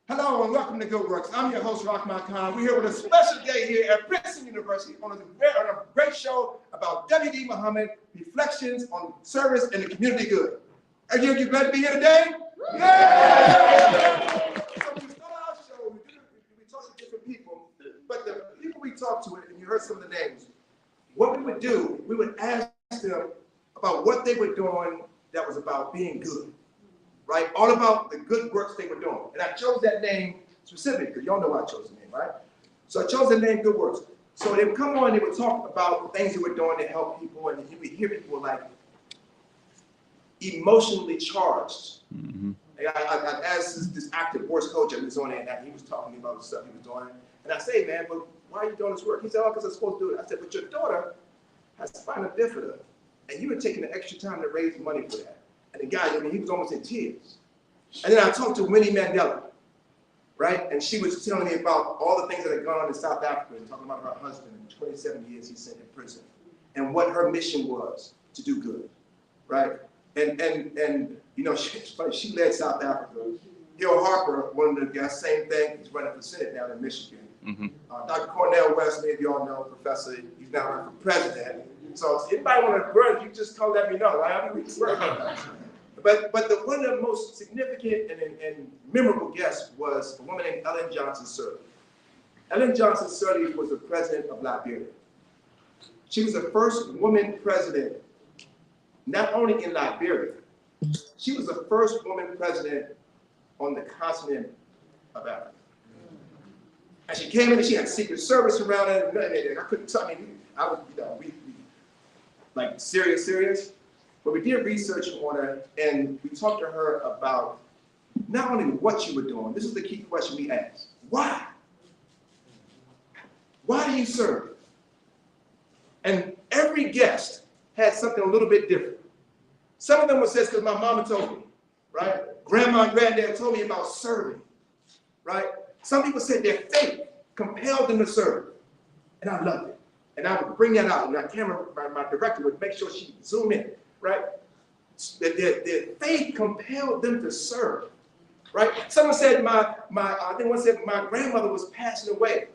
Hello and welcome to Good Works. I'm your host, Rahman Khan. We're here with a special day here at Princeton University on a great show about W.D. Muhammad, reflections on service and the community good. Are you glad to be here today? Yeah! So we start our show, we talk to different people, but the people we talk to, and you heard some of the names, what we would do, we would ask them about what they were doing that was about being good. Right? All about the good works they were doing. And I chose that name specifically because y'all know why I chose the name, right? So I chose the name Good Works. So they would come on, they would talk about things they were doing to help people, and you would hear people like emotionally charged. Mm-hmm. I asked this actor, Boris Kocha, who was on there, and he was talking to me about the stuff he was doing. And I say, man, but why are you doing this work? He said, oh, because I'm supposed to do it. I said, but your daughter has spina bifida, and you were taking the extra time to raise money for that. And the guy, he was almost in tears. And then I talked to Winnie Mandela, right? And she was telling me about all the things that had gone on in South Africa, and talking about her husband and 27 years he spent in prison, and what her mission was to do good, right? And you know, she led South Africa. Hill Harper, one of the guys, same thing. He's running for Senate now in Michigan. Mm-hmm. Dr. Cornel West, many of y'all know, professor, he's now running for president. So if anybody want to run, you just let me know, right? But one of the most significant and memorable guests was a woman named Ellen Johnson Sirleaf. Ellen Johnson Sirleaf was the president of Liberia. She was the first woman president, not only in Liberia, she was the first woman president on the continent of Africa. And she came in and she had Secret Service around her, and I couldn't tell, I was, we like serious. But we did research on her, and we talked to her about not only what you were doing, this is the key question we asked. Why? Why do you serve? And every guest had something a little bit different. Some of them were said, because my mama told me, right? Grandma and granddad told me about serving, right? Some people said their faith compelled them to serve. And I loved it. And I would bring that out, and my director would make sure she zoom in, right? Their faith compelled them to serve, right? Someone said, I think one said, my grandmother was passing away.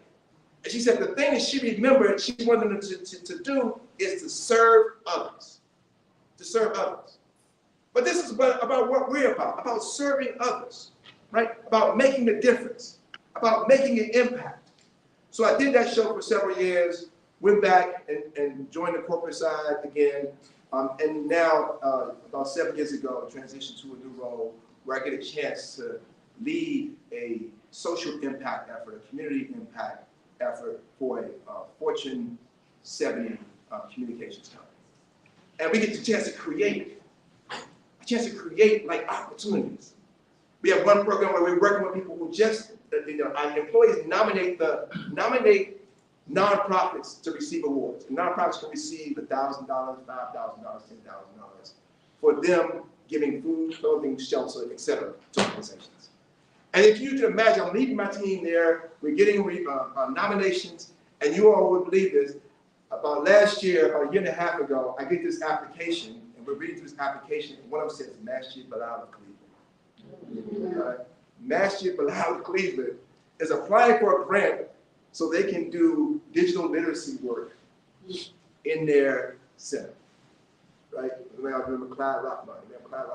And she said the thing that she remembered, she wanted them to do is to serve others, to serve others. But this is about what we're about serving others, right? About making a difference, about making an impact. So I did that show for several years, went back and joined the corporate side again. And now, about 7 years ago, I transitioned to a new role where I get a chance to lead a social impact effort, a community impact effort for a Fortune 70 communications company. And we get the chance to create like opportunities. We have one program where we're working with people who just, our employees nominate nonprofits to receive awards. And nonprofits can receive $1,000, $5,000, $10,000 for them giving food, clothing, shelter, etc. to organizations. And if you can imagine, I'm leading my team there, we're getting nominations, and you all would believe this, about last year, about a year and a half ago, I get this application, and we're reading through this application, and one of them says, Masjid Bilal of Cleveland. Masjid Bilal of Cleveland is applying for a grant so they can do digital literacy work in their center, right? I remember Clyde Rockman,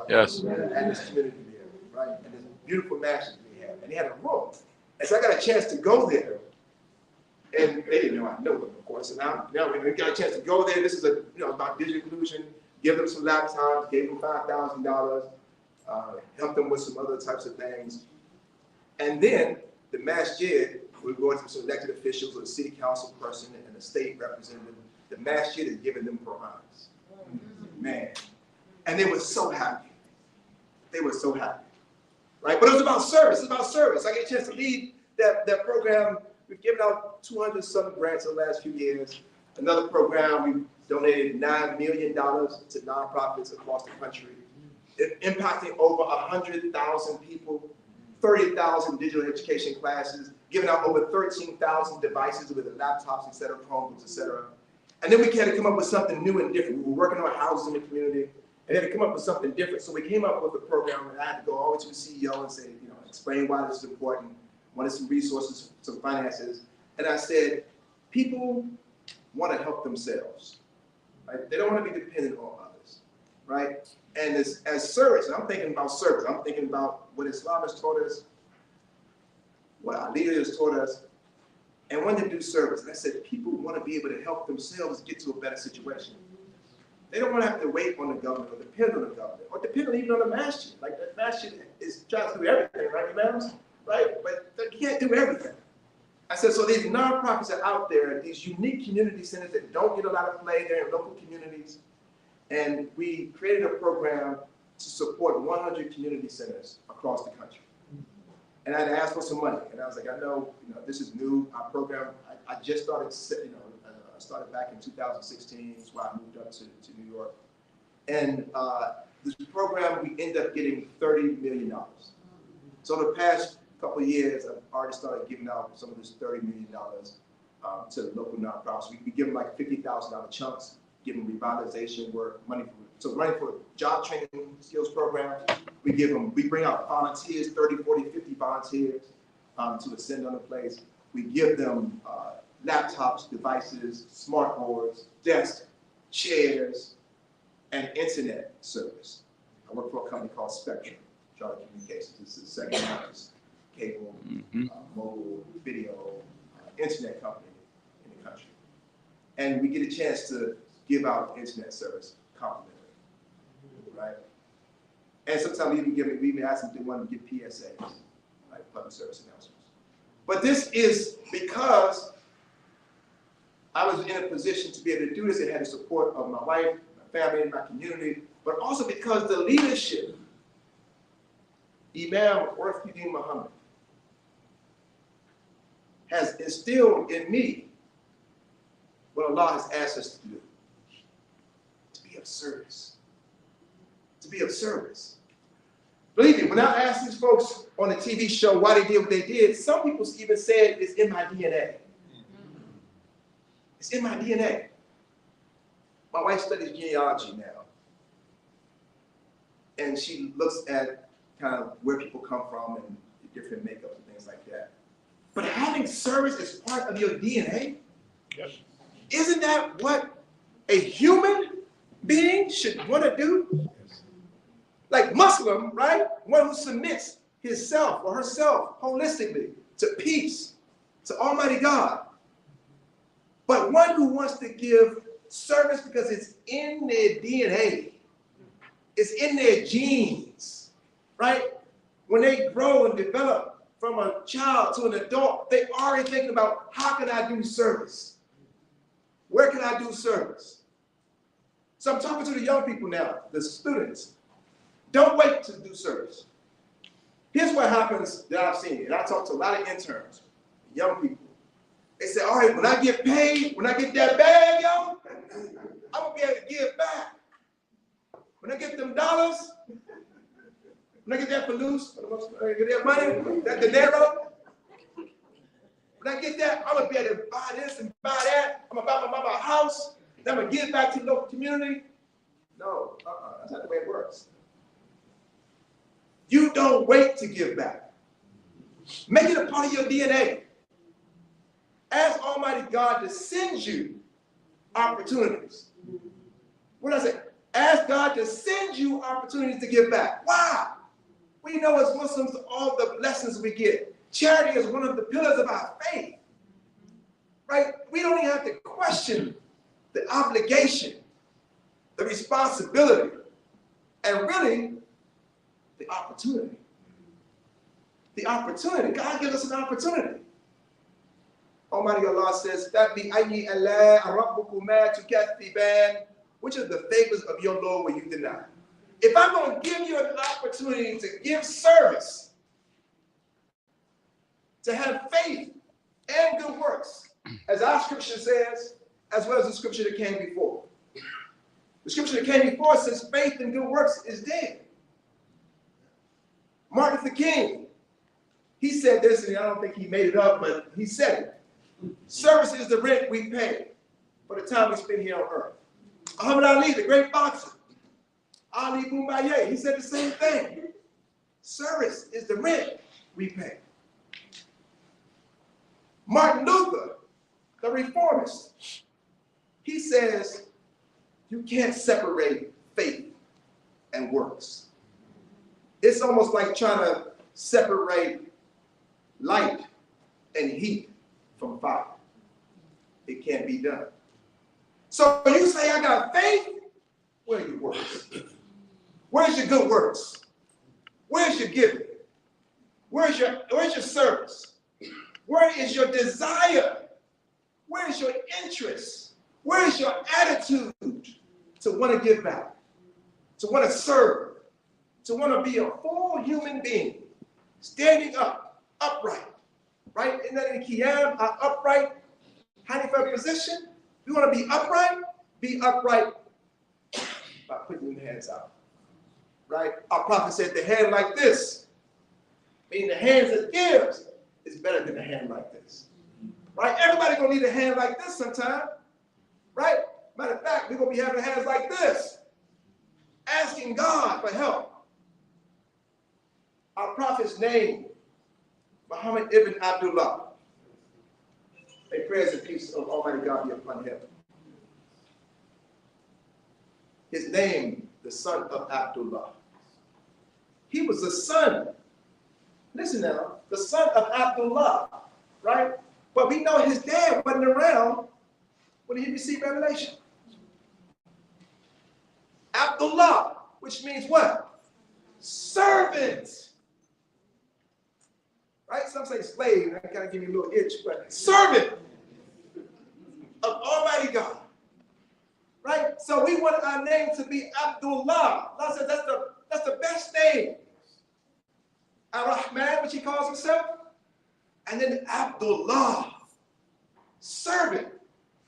Yes. and this community there, right? And this beautiful masjid we had, and they had a room. And so I got a chance to go there, and they didn't know I know them, of course. And now we got a chance to go there. This is about digital inclusion. Give them some laptops, gave them $5,000, help them with some other types of things. And then the masjid, we're going to some elected officials, or a city council person, and a state representative. The masjid is giving them Qur'ans. Man. And they were so happy. They were so happy. Right? But it was about service. It's about service. I get a chance to lead that program. We've given out 200-some grants in the last few years. Another program, we donated $9 million to nonprofits across the country, impacting over 100,000 people, 30,000 digital education classes, giving out over 13,000 devices with laptops, et cetera, Chromebooks, et cetera. And then we had to come up with something new and different. We were working on houses in the community, and had to come up with something different. So we came up with a program, and I had to go all the way to the CEO and say, explain why this is important, wanted some resources, some finances. And I said, people want to help themselves, right? They don't want to be dependent on others, right? And as service, and I'm thinking about service, I'm thinking about what Islam has taught us, what our leaders taught us, and wanted to do service. And I said, people want to be able to help themselves get to a better situation. They don't want to have to wait on the government or depend on the government or depend on even on the masjid. Like the masjid is trying to do everything, right, Imams? Right? But they can't do everything. I said, so these nonprofits are out there, these unique community centers that don't get a lot of play, they're in local communities. And we created a program to support 100 community centers across the country. And I had asked for some money, and I was like, I know, this is new. Our program, I just started, I started back in 2016. That's why I moved up to New York. And this program, we ended up getting $30 million. So the past couple of years, I've already started giving out some of this $30 million to local nonprofits. We give them like $50,000 chunks, give them revitalization work, money for job training skills program. We bring out volunteers, 30, 40, 50 volunteers to ascend on the place. We give them laptops, devices, smart boards, desks, chairs, and internet service. I work for a company called Spectrum, Charter Communications. This is the second largest cable, mobile, video, internet company in the country. And we get a chance to give out internet service complimentary, right? And sometimes we even ask them if they want to give PSAs, like public service announcements. But this is because I was in a position to be able to do this and had the support of my wife, my family, my community, but also because the leadership, Imam Mohammed, has instilled in me what Allah has asked us to do, to be of service. To be of service. Believe me, when I asked these folks on the TV show why they did what they did, some people even said it's in my DNA. It's in my DNA. My wife studies genealogy now. And she looks at kind of where people come from and the different makeups and things like that. But having service as part of your DNA, yes. Isn't that what a human being should want to do? Like Muslim, right? One who submits himself or herself holistically to peace, to Almighty God. But one who wants to give service because it's in their DNA. It's in their genes, right? When they grow and develop from a child to an adult, they already thinking about how can I do service? Where can I do service? So I'm talking to the young people now, the students. Don't wait to do service. Here's what happens that I've seen, and I talk to a lot of interns, young people. They say, all right, when I get paid, when I get that bag, yo, I'm gonna be able to give back. When I get them dollars, when I get that faloose, when I get that money, that dinero, when I get that, I'm gonna be able to buy this and buy that. I'm gonna buy my mama a house, then I'm gonna give back to the local community. No, that's not the way it works. You don't wait to give back. Make it a part of your DNA. Ask Almighty God to send you opportunities. What does it? Ask God to send you opportunities to give back. Why? We know as Muslims all the blessings we get. Charity is one of the pillars of our faith. Right? We don't even have to question the obligation, the responsibility, and really the opportunity. The opportunity. God gives us an opportunity. Almighty Allah says, which of the favors of your Lord will you deny? If I'm going to give you an opportunity to give service, to have faith and good works, as our scripture says, as well as the scripture that came before. The scripture that came before says faith and good works is dead. Martin Luther King, he said this, and I don't think he made it up, but he said it. Service is the rent we pay for the time we spend here on earth. Muhammad Ali, the great boxer, Ali Boumaier, he said the same thing. Service is the rent we pay. Martin Luther, the reformist, he says you can't separate faith and works. It's almost like trying to separate light and heat from fire. It can't be done. So you say, I got faith, where are your works? Where's your good works? Where's your giving? Where's your service? Where is your desire? Where is your interest? Where is your attitude to want to give back, to want to serve, to want to be a full human being, standing up, upright, right? Isn't that in Qiyam, our upright, Hanifa position? We want to be upright by putting your hands out, right? Our prophet said the hand like this, meaning the hands that gives is better than a hand like this, right? Everybody gonna need a hand like this sometime, right? Matter of fact, we're gonna be having hands like this, asking God for help. Our prophet's name, Muhammad ibn Abdullah. May prayers and peace of Almighty God be upon him. His name, the son of Abdullah. He was the son, listen now, the son of Abdullah, right? But we know his dad wasn't around when he received revelation. Abdullah, which means what? Servant. Right? Some say slave, that kind of give me a little itch, but servant of Almighty God. Right? So we want our name to be Abdullah. Allah says that's the best name. Ar-Rahman, which he calls himself. And then Abdullah, servant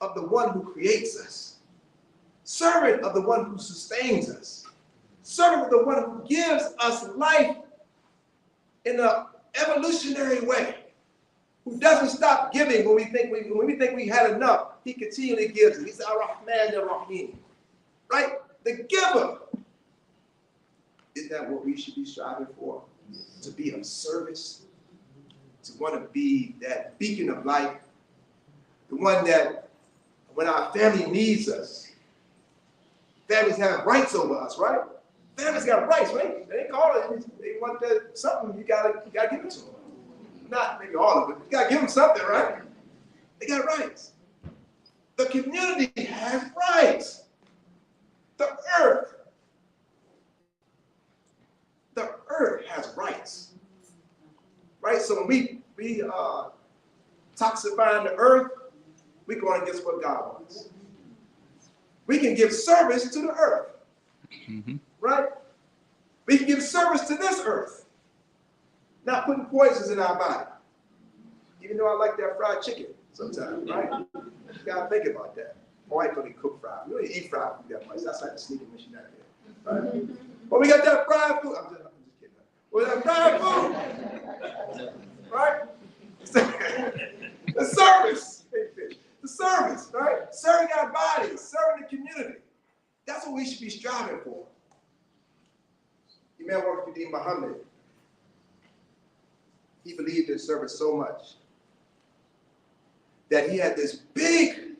of the one who creates us. Servant of the one who sustains us. Servant of the one who gives us life in an evolutionary way. Who doesn't stop giving when we think we had enough. He continually gives it. He's Ar-Rahman Ar-Rahim. Right? The giver. Isn't that what we should be striving for? To be of service. To want to be that beacon of light. The one that when our family needs us. Families have rights over us, right? Families got rights, right? They call it. They want something. You gotta give it to them. Not maybe all of it. You gotta give them something, right? They got rights. The community has rights. The earth has rights. Right? So when we toxifying the earth, we're going against what God wants. We can give service to the earth, right? We can give service to this earth, not putting poisons in our body. Even though I like that fried chicken sometimes, right? You gotta think about that. My wife don't eat cooked fried. We don't eat fried food that much. That's like the sneaking machine out there, right? But we got that fried food. I'm just kidding. Well, that fried food, right? The service. The service, right? Serving our bodies, serving the community. That's what we should be striving for. Imam Mohammed, he believed in service so much that he had this big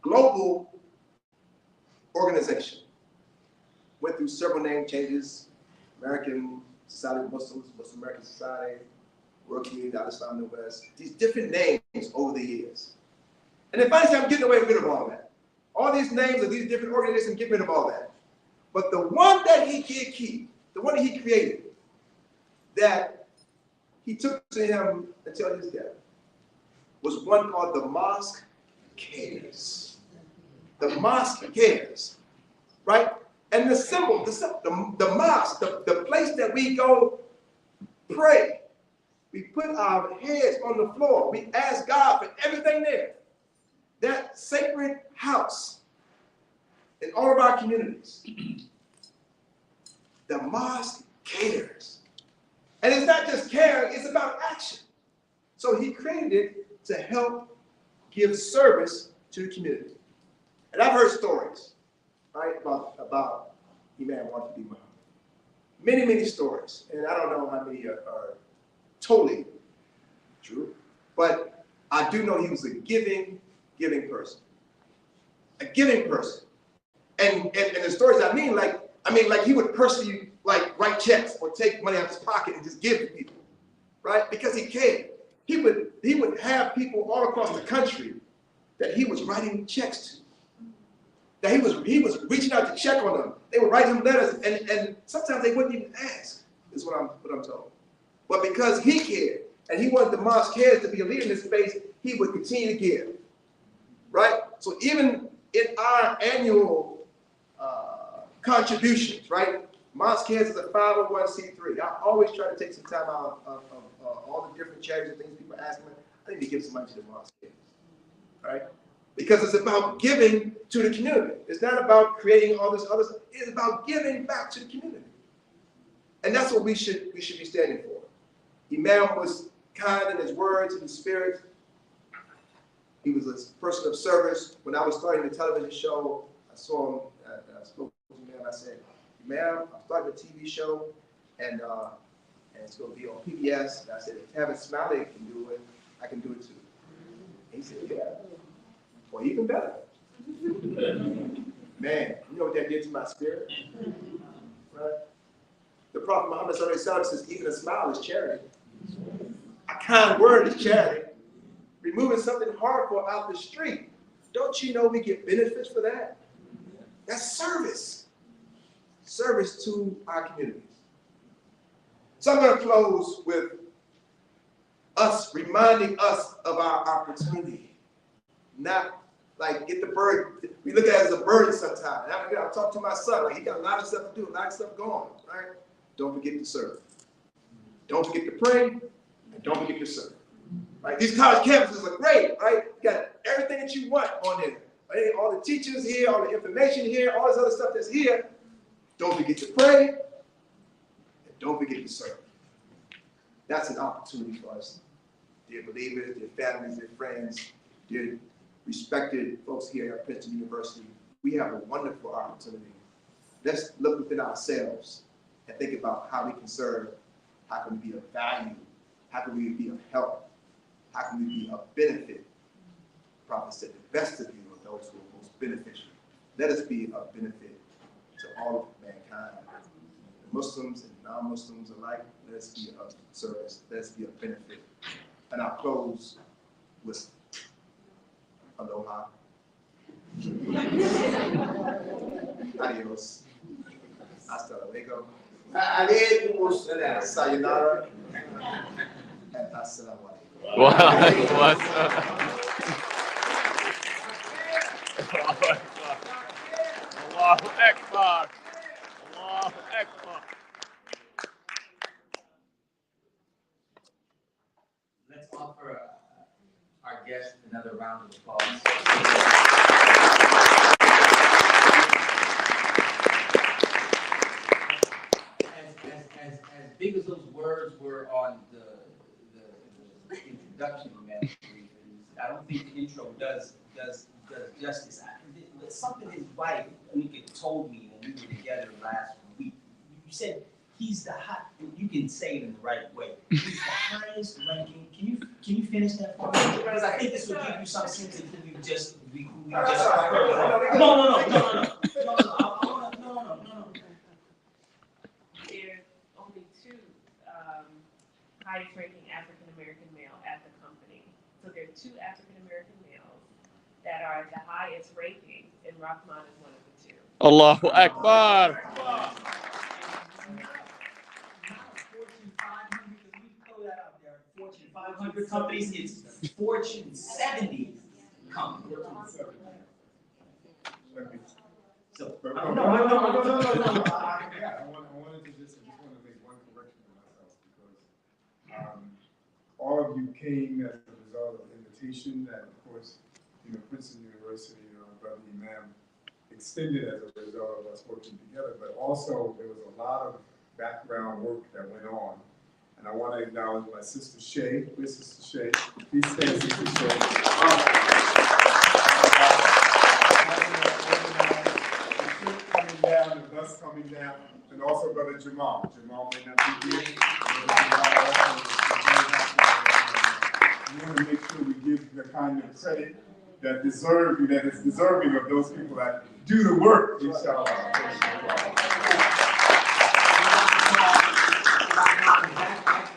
global organization. Went through several name changes: American Society of Muslims, Muslim American Society, World Community, Al-Islam in the West. These different names over the years. And then finally, I'm getting away rid of all that. All these names of these different organizations, get rid of all that. But the one that he did keep, the one that he created, that he took to him until his death, was one called the Mosque Cares. The Mosque Cares, right? And the symbol, the mosque, the place that we go pray. We put our heads on the floor. We ask God for everything there. That sacred house in all of our communities. The mosque cares. And it's not just caring, it's about action. So he created it to help give service to the community. And I've heard stories, right, about Imam Muhammad. Many, many stories. And I don't know how many are totally true, but I do know he was a giving person. A giving person. And the stories I mean like he would personally like write checks or take money out of his pocket and just give to people, right? Because he cared. He would have people all across the country that he was writing checks to. That he was reaching out to check on them. They would write him letters, and sometimes they wouldn't even ask, is what I'm told. But because he cared, and he wanted the Mosque Cares to be a leader in this space, he would continue to give, right? So even in our annual contributions, right? Mosque Cares is a 501c3. I always try to take some time out of all the different charities and things people ask me. I need to give some money to the Mosque Cares, right? Because it's about giving to the community. It's not about creating all this other stuff. It's about giving back to the community. And that's what we should be standing for. Imam was kind in his words and his spirit. He was a person of service. When I was starting the television show, I saw him, I spoke to him, I said, Imam, I'm starting a TV show, and it's going to be on PBS. And I said, if Kevin Smiley can do it, I can do it too. And he said, yeah. Well, even better. Man, you know what that did to my spirit? Right? The Prophet Muhammad says, even a smile is charity. A kind word is charity. Removing something harmful out the street. Don't you know we get benefits for that? That's service. Service to our communities. So I'm going to close with us reminding us of our opportunity. Not like get the bird. We look at it as a burden sometimes. I talk to my son. Like he got a lot of stuff to do, a lot of stuff going, right? Don't forget to serve. Don't forget to pray, and don't forget to serve. Right? These college campuses are great, right? You got everything that you want on there. Right? All the teachers here, all the information here, all this other stuff that's here. Don't forget to pray, and don't forget to serve. That's an opportunity for us, dear believers, dear families, dear friends, dear respected folks here at Princeton University. We have a wonderful opportunity. Let's look within ourselves and think about how we can serve, how can we be of value, how can we be of help, how can we be of benefit. The prophet said, the best of you are those who are most beneficial. Let us be of benefit to all of mankind. Muslims and non-Muslims alike, let us be of service, let us be of benefit. And I'll close with aloha. Adios. Hasta luego. Sayonara. And assalamu alaikum. What's up? Allahu Akbar. Allahu Akbar. Let's offer our guest another round of applause. As big as those words were on the introduction, man, I don't think the intro does justice. Something his wife told me when we were together last week. You said he's the hot. You can say it in the right way. He's the highest ranking. Can you finish that for me? Because I think this will give you some sense of who we just. No. There's only two highest ranking African American male at the company. So there are two African American males that are the highest ranking, and Rahman is one of the two. Allahu Akbar. Fortune 500 companies, it's Fortune 70 companies. So, No. I wanted to just make one correction to myself because all of you came as a result of invitation that, of course, Princeton University, Brother Imam extended as a result of us working together, but also there was a lot of background work that went on. And I want to acknowledge my sister Shay. Where's Sister Shay? Please stand, Sister Shay. Coming down, and thus coming down, and also Brother Jamal. Jamal may not be here. We want to make sure we give the kind of credit that is deserving of those people that do the work, inshallah.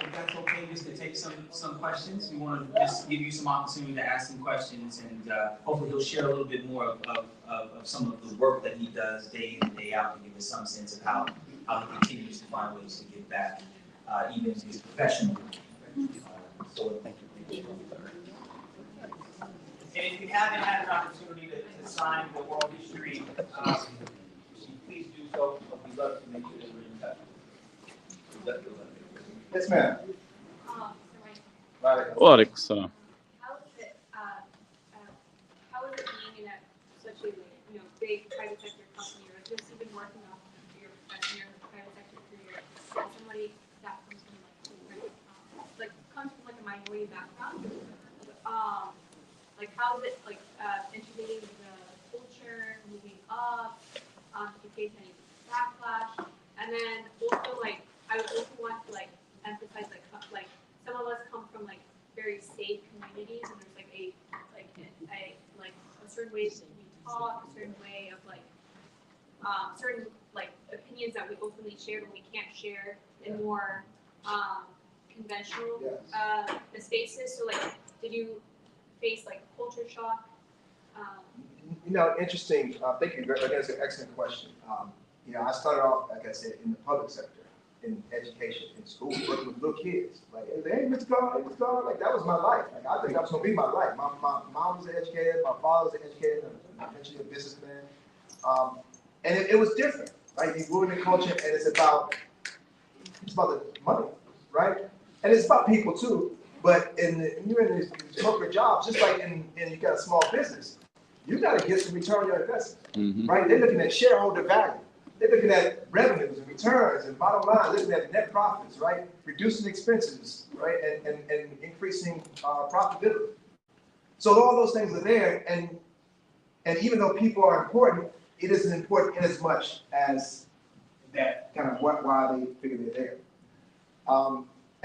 If that's okay, just to take some questions. We want to just give you some opportunity to ask some questions, and hopefully he'll share a little bit more of some of the work that he does day in and day out, and give us some sense of how he continues to find ways to give back, even to his professional. So thank you. And if you haven't had an opportunity to sign the World History, please do so. We'd love to make sure that we're in touch. Yes, ma'am. Wa alaikum salam. How is it being in such a big private sector company, or just even working on your profession, your private sector career, as somebody that comes from comes from a minority background? How is it integrating the culture, moving up, to face any backlash, and then also I would also want to emphasize some of us come from very safe communities, and there's a certain way that we talk, a certain way of certain opinions that we openly share, but we can't share in more conventional spaces. So did you face culture shock? Interesting. Thank you. Again, it's an excellent question. I started off, like I said, in the public sector, in education, in school, working with little kids. Hey, Mr. God, Mr. God. That was my life. I think that was going to be my life. My mom was an educator, my father was an educator, and eventually a businessman. And it was different, right? You grew in the culture, and it's about the money, right? And it's about people too. But you're in these corporate jobs, just like you got a small business, you got to get some return on your investment, right? They're looking at shareholder value. They're looking at revenues and returns and bottom line, looking at net profits, right? Reducing expenses, right? And increasing profitability. So all those things are there, and even though people are important, it isn't important in as much as that kind of why they figure they're there.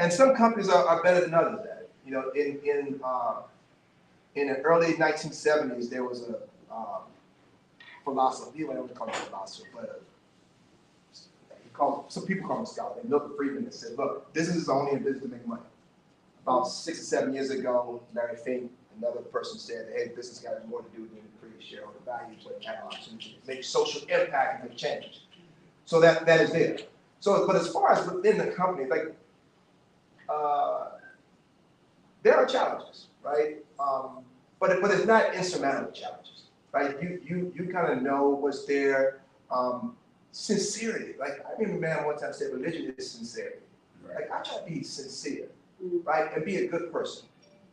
And some companies are better than others at it. In the early 1970s, there was a philosopher. I don't call him a philosopher, but some people call him a scholar. Milton Friedman that said, "Look, business is only in business to make money." About 6 or 7 years ago, Larry Fink, another person, said, "Hey, business got more to do than to create shareholder value, but have opportunity to make social impact and make change." So that is there. So, but as far as within the company, there are challenges, right? But it's not insurmountable challenges, right? You kind of know what's there. Sincerity, like I remember a man one time said, religion is sincerity. Like I try to be sincere, right, and be a good person,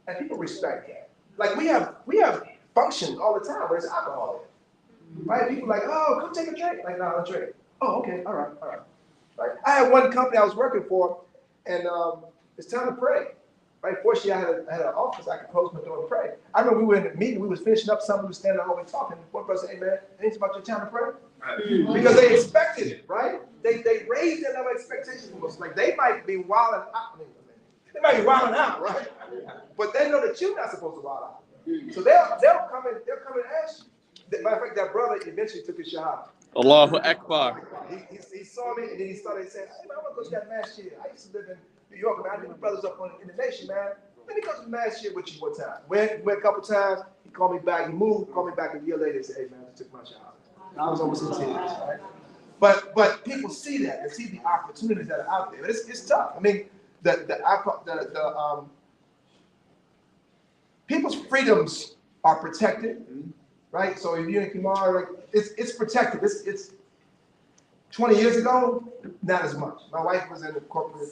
and people respect that. Like we have functions all the time where there's alcohol in it, right? People like, oh, come take a drink. Like, no, I'll drink. Oh, okay, all right. Right. I had one company I was working for, and it's time to pray. Right. Fortunately, I had an office I could close my door and pray. I remember we were in a meeting, we was finishing up something, we was standing all the way talking. One person said, hey man, it's about your time to pray. Right. Because they expected it, right? They raised their level of expectations from us. Like they might be wilding out. They might be wilding out, right? But they know that you're not supposed to wild out. So they'll come and ask you. Matter of fact, that brother eventually took his shahada. Allahu Akbar. He saw me and then he started saying, hey man, I want to go to that mass shit. I used to live in New York, man. I knew the brothers up in the nation, man. Let me go to the mass shit with you one time. Went a couple times. He called me back. He moved, called me back a year later and said, hey man, I took my shahada. I was almost in tears, right? But people see that and see the opportunities that are out there. But it's tough. I mean, the people's freedoms are protected, right? So if you're in Kumar, like it's protected. It's 20 years ago, not as much. My wife was in the corporate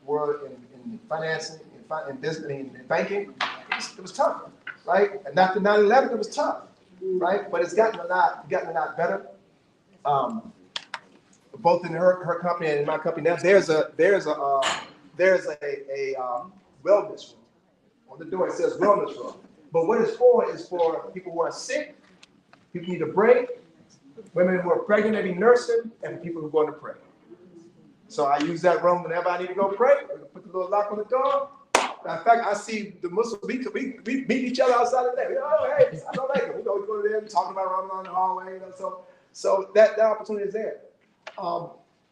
world in financing, in business, in banking. It was tough, right? And after 9/11, it was tough, right? But it's gotten a lot better. Both in her company and in my company now, there's a wellness room. On the door it says wellness room. But what it's for is for people who are sick, people who need a break, women who are pregnant, maybe nursing, and people who are going to pray. So I use that room whenever I need to go pray. Put the little lock on the door. In fact, I see the Muslims, we meet each other outside of there. Oh, hey, I don't like it. We go there and talking about Ramadan in the hallway. You know, so that opportunity is there.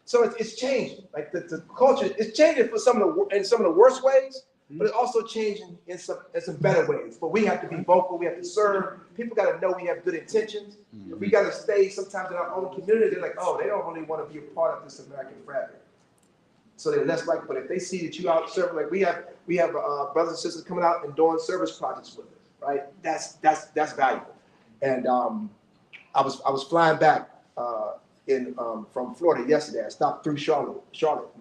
So it's changing. Like the culture, it's changing for some of the worst ways, but it's also changing in some better ways. But we have to be vocal. We have to serve. People got to know we have good intentions. We got to stay sometimes in our own community. They're like, oh, they don't really want to be a part of this American fabric. So they're less likely. But if they see that you out serving, like we have brothers and sisters coming out and doing service projects with us, right? That's valuable. And I was flying back from Florida yesterday. I stopped through Charlotte,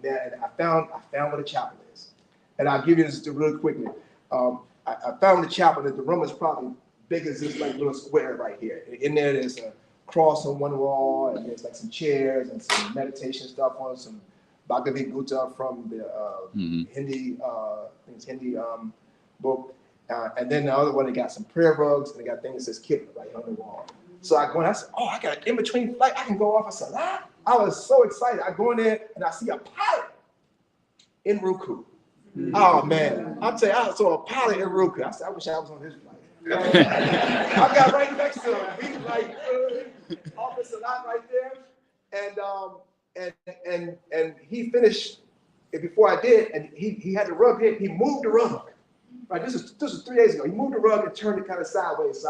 and I found where the chapel is. And I'll give you this really quickly. I found the chapel, that the room is probably big as this like little square right here. In there, there's a cross on one wall, and there's like some chairs and some meditation stuff on some Bhagavad Gita from the Hindi, I think it's Hindi book. And then the other one, they got some prayer rugs, and they got things that says Kibla right on the wall. So I go and I said, oh, I got an in-between flight. I can go off a salat. I was so excited. I go in there and I see a pilot in Ruku. Oh, man. I'll tell you, I saw a pilot in Ruku. I said, I wish I was on his flight. I got right next to him. We like off the salat right there. And he finished it before I did. And he had the rug here. He moved the rug. Right. This was 3 days ago. He moved the rug and turned it kind of sideways,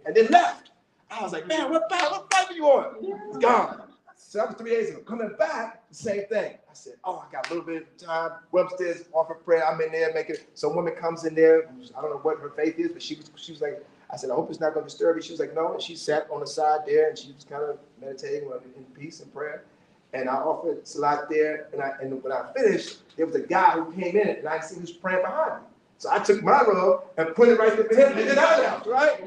and then left. I was like, man, what flight were you on? It's gone. So that was 3 days ago. Coming back, the same thing. I said, oh, I got a little bit of time. Went upstairs, offer prayer. I'm in there making. Some woman comes in there. I don't know what her faith is, but she was like, I said, I hope it's not going to disturb you. She was like, no. And she sat on the side there, and she was kind of meditating in peace and prayer. And I offered salat there, and when I finished, there was a guy who came in, and I see he was praying behind me. So I took my rug and put it right there for him, and then I left, right?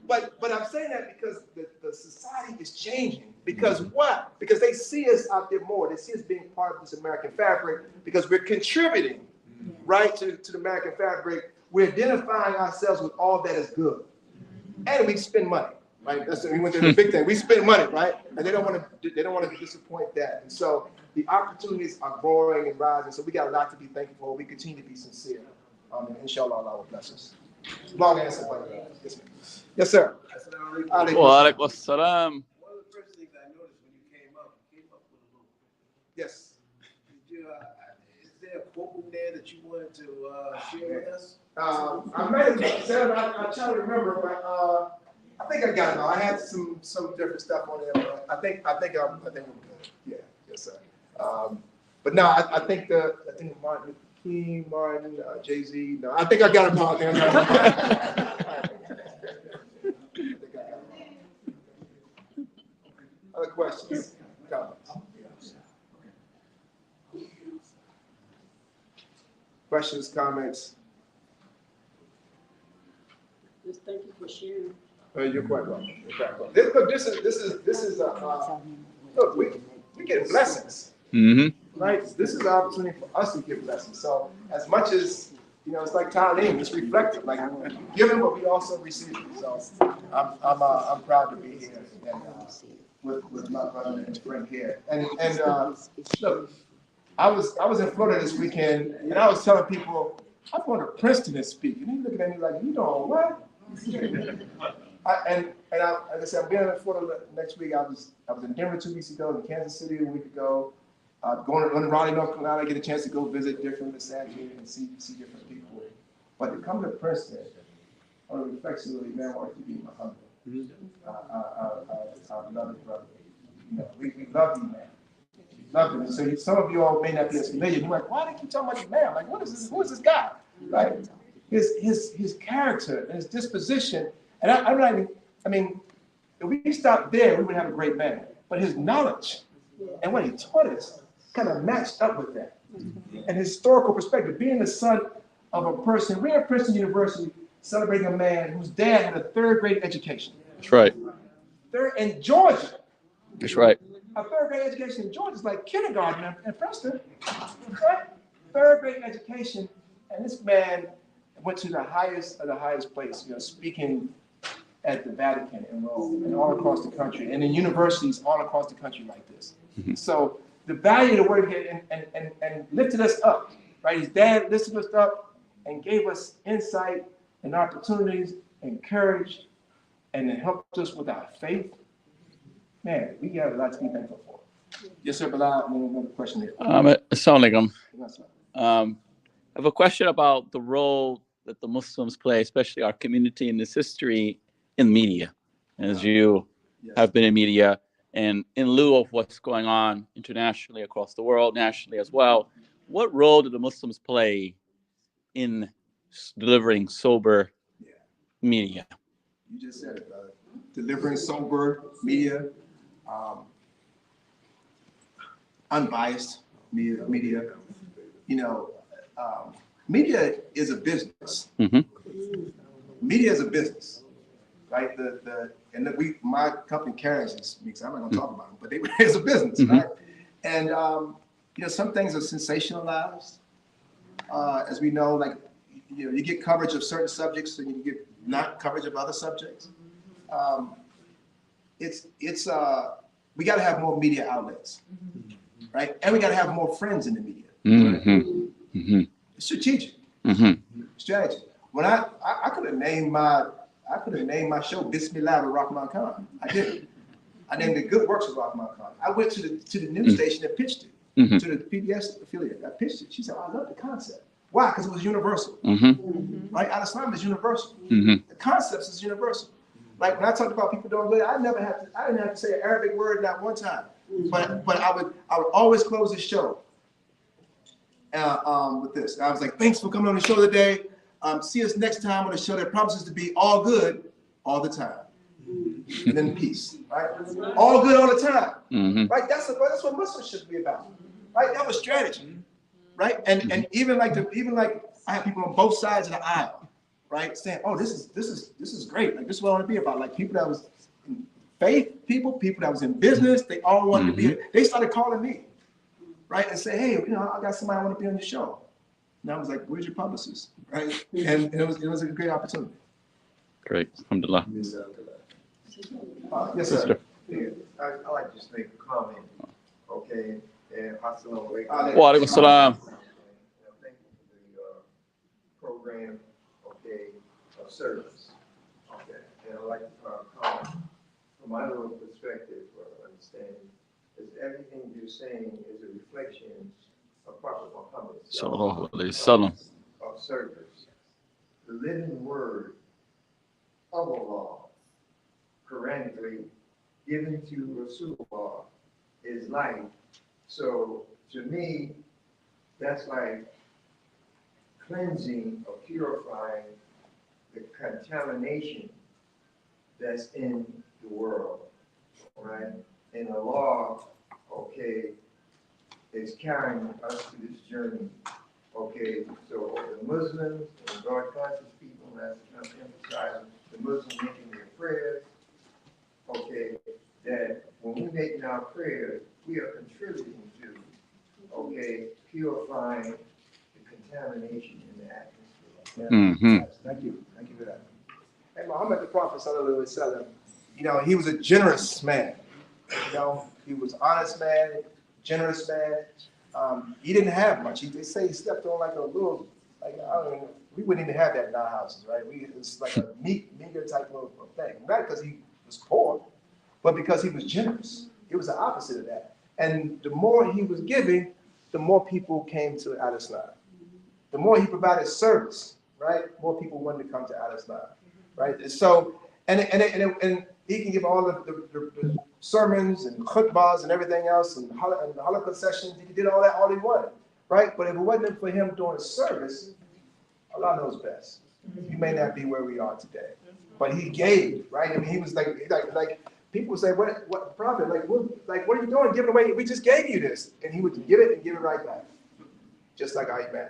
But I'm saying that because the society is changing. Because what? Because they see us out there more. They see us being part of this American fabric because we're contributing, right, to the American fabric. We're identifying ourselves with all that is good. And we spend money, right? We went to the big thing. We spend money, right? And they don't want to disappoint that. And so the opportunities are growing and rising. So we got a lot to be thankful for. We continue to be sincere. And inshallah, Allah will bless us. Long answer, but yes, sir. Wa alaikum assalam. One of the first things I noticed when you came up with a little. Yes. Is there a quote there that you wanted to share with us? I might have said it. I try to remember, but I think I got it all. I had some different stuff on there, but I think we're good. Yeah, yes, sir. But no, I think Martin Luther King, Martin, Jay-Z. No, I think I got them all. I think I got them all. Other questions? Comments? Questions, comments? Just thank you for sharing. You're quite welcome. You're quite welcome. Look, this is look, we get blessings, right? This is an opportunity for us to get blessings. So as much as, it's like Tyler, it's reflective. Like giving, but we also receive it. So I'm proud to be here and, with my brother and friend here. And look, I was in Florida this weekend, and I was telling people I'm going to Princeton and speak, and they looking at me like, you know what? Like I said, I'm being in Florida next week. I was in Denver 2 weeks ago, in Kansas City a week ago. Going to Raleigh, North Carolina, get a chance to go visit different missionaries and see different people. But to come to Princeton, I want to reflexively, man, I want to be Mohammed. I love it, brother. We love you, man. Love him. So some of you all may not be as familiar. You're like, why do you keep talking about this man? Like, what is this? Who is this guy? Right? His character and his disposition. And if we stopped there, we would have a great man. But his knowledge and what he taught us kind of matched up with that. And historical perspective, being the son of a person, we're at Princeton University celebrating a man whose dad had a third-grade education. That's right. In Georgia. That's right. A third-grade education in Georgia is like kindergarten in Princeton. Right? Third-grade education, and this man went to the highest of the highest place, speaking at the Vatican in Rome and all across the country, and in universities all across the country like this. So the value of the word here and lifted us up, right? His dad lifted us up and gave us insight and opportunities and courage, and it helped us with our faith. Man, we have a lot to be thankful for. Yes, sir, Bilal, and then another question here. Assalamu alaikum. I have a question about the role that the Muslims play, especially our community in this history, in media, as you have been in media, and in lieu of what's going on internationally across the world, nationally as well. What role do the Muslims play in delivering sober media? You just said it, brother. Delivering sober media, unbiased media. Media is a business. Media is a business, right? My company carries this mix. I'm not going to talk about them, but it's a business, right? And some things are sensationalized, as we know. Like you get coverage of certain subjects, and you get not coverage of other subjects. We got to have more media outlets, right? And we got to have more friends in the media. It's strategic. Strategy. When I could have named my show Bismillah with Rahman Khan. I didn't. I named it Good Works with Rahman Khan. I went to the news station and pitched it to the PBS affiliate. I pitched it. She said, I love the concept. Why? Because it was universal. Right? Al-Islam is universal. The concepts is universal. Like when I talked about people doing good, I didn't have to say an Arabic word not one time. But I would always close the show with this. And I was like, thanks for coming on the show today. See us next time on a show that promises to be all good all the time. And then peace, right? All good all the time. Right? That's what Muslims should be about. Right? That was strategy. Right? And even like I have people on both sides of the aisle, right? Saying, oh, this is great. Like this is what I want to be about. Like people that was in faith, people that was in business, they all wanted to be here. They started calling me, right? And say, hey, I got somebody I want to be on the show. And I was like, where's your publicist? Right? And it was a great opportunity. Great. Alhamdulillah. Yes, sir. I like to just make a comment. Okay. And assalamu Wa alaikum. alaikum salam. Thank you for the program, okay, of service. Okay. And I'd like to comment from my little perspective or understanding is everything you're saying is a reflection of Prophet Muhammad Sallallahu alaihi wasallam. of service. The living word of Allah, Quranically given to Rasulullah, is life. So to me, that's like cleansing or purifying the contamination that's in the world, right? And the law, okay, is carrying us through this journey. Okay, so the Muslims and God-conscious people, that's kind of emphasizing the Muslims making their prayers, okay, that when we're making our prayers, we are contributing to, okay, purifying the contamination in the atmosphere. Mm-hmm. Yes, thank you for that. And Muhammad the Prophet sallallahu alaihi wasallam, you know, he was a generous man. You know, he was an honest man, generous man. He didn't have much. They say he slept on like a little, like I don't know, we wouldn't even have that in our houses, right? It's like a meager type of thing. Not because he was poor, but because he was generous. It was the opposite of that. And the more he was giving, the more people came to Al-Islam. The more he provided service, right? More people wanted to come to Al-Islam, right? And so, and he can give all the sermons and khutbahs and everything else and halakha sessions. He did all that all he wanted, right? But if it wasn't for him doing service, Allah knows best. We may not be where we are today, but he gave, right? I mean, he was like people would say, what prophet? What are you doing? Giving away? We just gave you this, and he would give it and give it right back, just like Imam,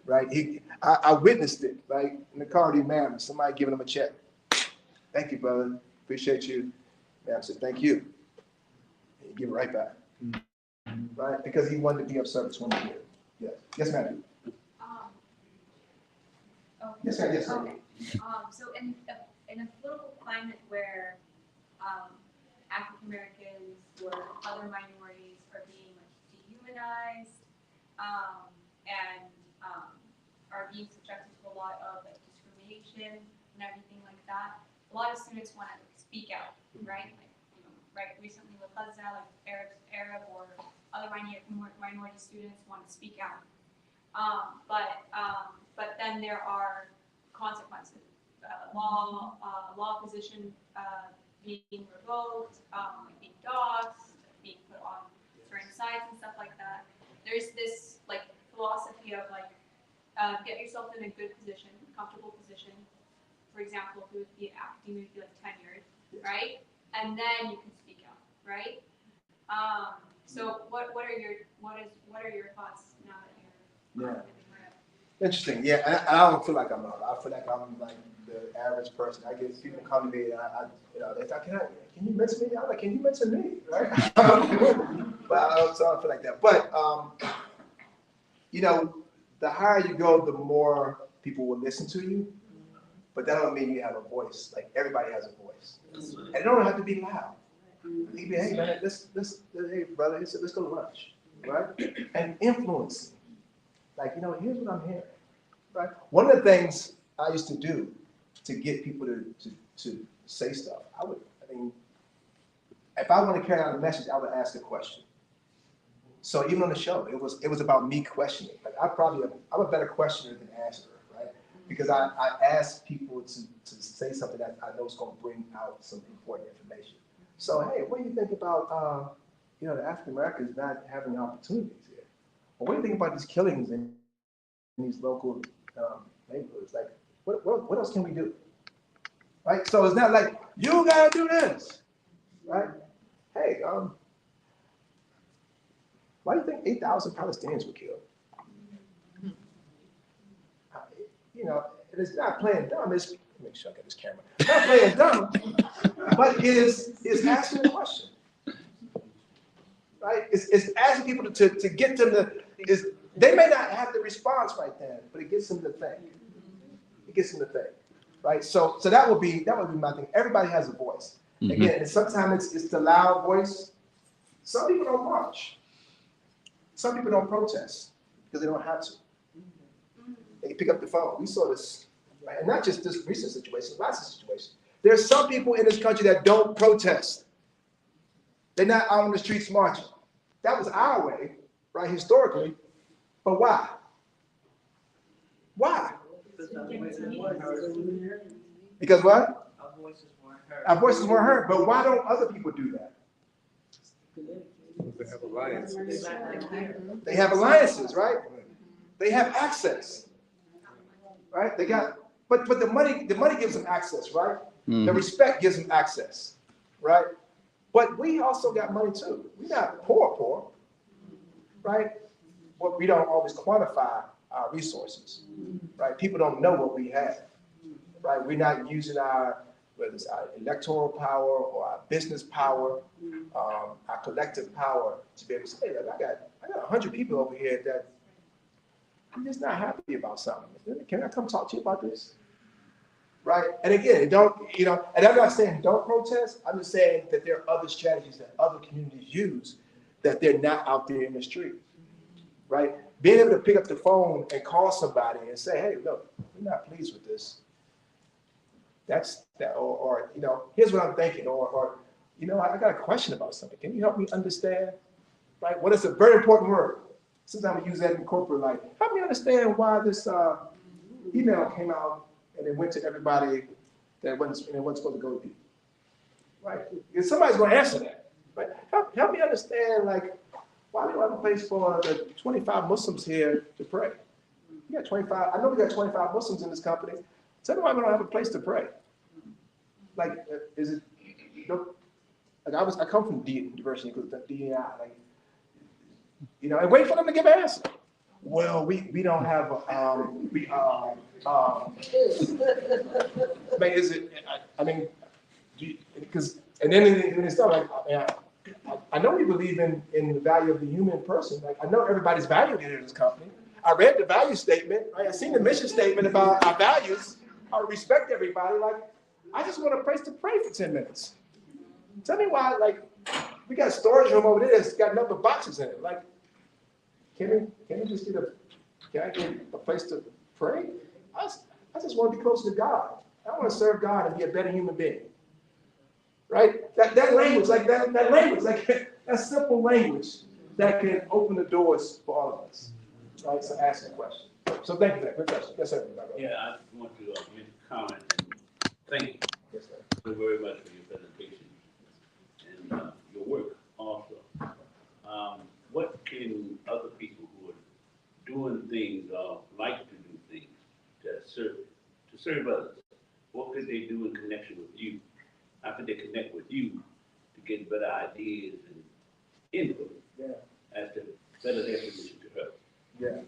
right? I witnessed it, right? In the car, Imam, somebody giving him a check. Thank you, brother. Appreciate you. Man said, thank you. And you give it right back. Right? Because he wanted to be of service when he did. Yes. Yes, ma'am. Okay. Yes, ma'am. Yes, ma'am. Okay. So in a political climate where African Americans or other minorities are being dehumanized and are being subjected to a lot of discrimination and everything like that, a lot of students want to speak out, right? Right. Recently with Gaza, Arab or other minority students want to speak out. But then there are consequences. Law position being revoked, being doxxed, being put on certain sites and stuff like that. There's this philosophy of get yourself in a good position, comfortable position. For example, if it would be academia, it would be tenured, right? And then you can speak out, right? So what are your thoughts now that you're Interesting. Yeah, I don't feel like I'm out. I feel like I'm like the average person. I get people come to me and they say, can you mention me? I'm like, can you mention me? Right? But I don't feel like that. But the higher you go, the more people will listen to you. But that don't mean you have a voice. Like everybody has a voice, and it don't have to be loud. You can be, hey man, hey brother, let's go to lunch, right? And influencing, here's what I'm hearing, right? One of the things I used to do to get people to say stuff, if I want to carry out a message, I would ask a question. So even on the show, it was about me questioning. I'm a better questioner than answerer, right? Because I ask people to say something that I know is going to bring out some important information. So, hey, what do you think about, the African Americans not having opportunities here? Or what do you think about these killings in these local neighborhoods? Like, what else can we do? Right? So it's not like, you got to do this, right? Hey, why do you think 8,000 Palestinians were killed? It's not playing dumb. It's, make sure I get this camera. Not playing dumb, but is asking a question. Right? It's asking people to get them to, they may not have the response right then, but it gets them to think. It gets them to think. Right? So that would be my thing. Everybody has a voice. Mm-hmm. Again, and sometimes it's the loud voice. Some people don't march. Some people don't protest because they don't have to. They pick up the phone. We saw this, right? And not just this recent situation, lots of situations. There are some people in this country that don't protest. They're not out on the streets marching. That was our way, right, historically. But why? Why? Because what? Our voices weren't heard. But why don't other people do that? They have alliances. They have alliances, right? They have access. right? They got, but the money gives them access, right? Mhm. The respect gives them access, right? But we also got money too. We're not poor, right? But we don't always quantify our resources, right? People don't know what we have, right? We're not using whether it's our electoral power or our business power, our collective power to be able to say, look, I got 100 people over here that I'm just not happy about something. Can I come talk to you about this? Right? And again, don't, and I'm not saying don't protest. I'm just saying that there are other strategies that other communities use that they're not out there in the street. Right? Being able to pick up the phone and call somebody and say, hey, look, we're not pleased with this. That's that, or here's what I'm thinking, or I got a question about something. Can you help me understand? Right? Well, it's a very important word. Sometimes we use that in corporate life. Help me understand why this email came out and it went to everybody that it wasn't supposed to go to people. Right? Because somebody's going to answer that. Right? Help me understand, like, why do we have a place for the 25 Muslims here to pray? We got 25. I know we got 25 Muslims in this company. Tell me why we don't have a place to pray. Like, is it? Like I come from diversity, DEI, like, and wait for them to give an answer. Well, we don't have I mean, is it? I mean, because and then it's not like I know we believe in the value of the human person. Like I know everybody's valued in this company. I read the value statement. Right? I seen the mission statement about our values. I respect everybody. Like I just want a place to pray for 10 minutes. Tell me why. Like we got a storage room over there that's got number boxes in it. Like can we just get a place to pray? I just want to be closer to God. I want to serve God and be a better human being. Right? That language, like that language, like that simple language that can open the doors for all of us. Right? So ask a question. So thank you for that. Good question. Yes, sir. Yeah, I want to make a comment and thank you Yes, sir. very much for your presentation and your work also. What can other people who are doing things or like to do things to serve others, what could they do in connection with you? How could they connect with you to get better ideas and input as to better their position to help? Yeah.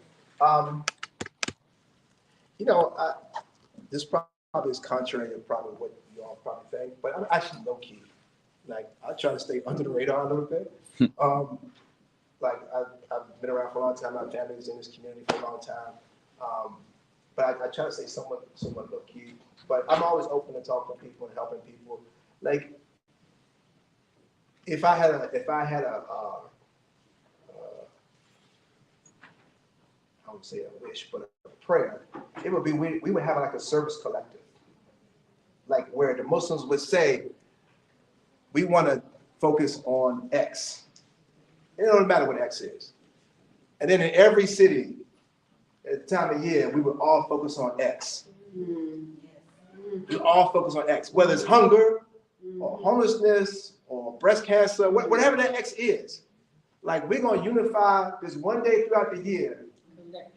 This probably is contrary to probably what you all probably think, but I'm actually low key. Like I try to stay under the radar a little bit. Like I've been around for a long time. My family is in this community for a long time. But I try to stay somewhat low key. But I'm always open to talking to people and helping people. Like if I had a I would say a wish, but a prayer, it would be we would have like a service collective, like where the Muslims would say, we want to focus on X. It don't matter what X is. And then in every city, at the time of year, we would all focus on X. We all focus on X, whether it's hunger or homelessness or breast cancer, whatever that X is. Like we're going to unify this one day throughout the year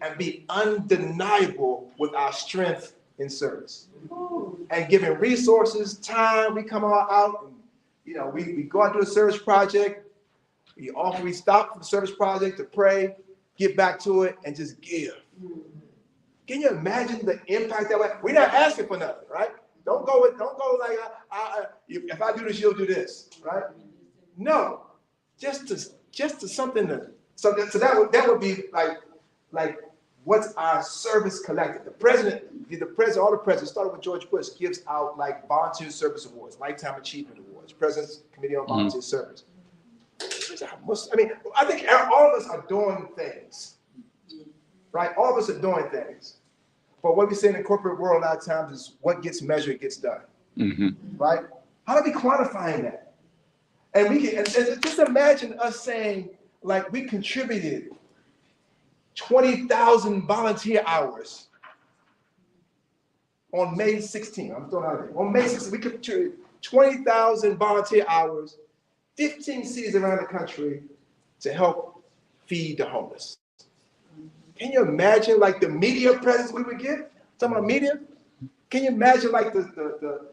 and be undeniable with our strength in service. And giving resources, time, we come all out and we go out to a service project. We stop for the service project to pray, get back to it, and just give. Can you imagine the impact that way? We're not asking for nothing, right? Don't go like, if I do this, you'll do this, right? No, just to something so that would be like what's our service collective? The president, all the presidents, started with George Bush, gives out like volunteer service awards, lifetime achievement awards, President's Committee on Volunteer Service. I mean, I think all of us are doing things, right? All of us are doing things. But what we say in the corporate world a lot of times is what gets measured gets done, right? How do we quantify that? And we can and just imagine us saying, like, we contributed 20,000 volunteer hours on May 16th. I'm throwing out there. On May 16th, we contributed 20,000 volunteer hours, 15 cities around the country to help feed the homeless. Can you imagine like the media presence we would get? Talking about media, can you imagine like the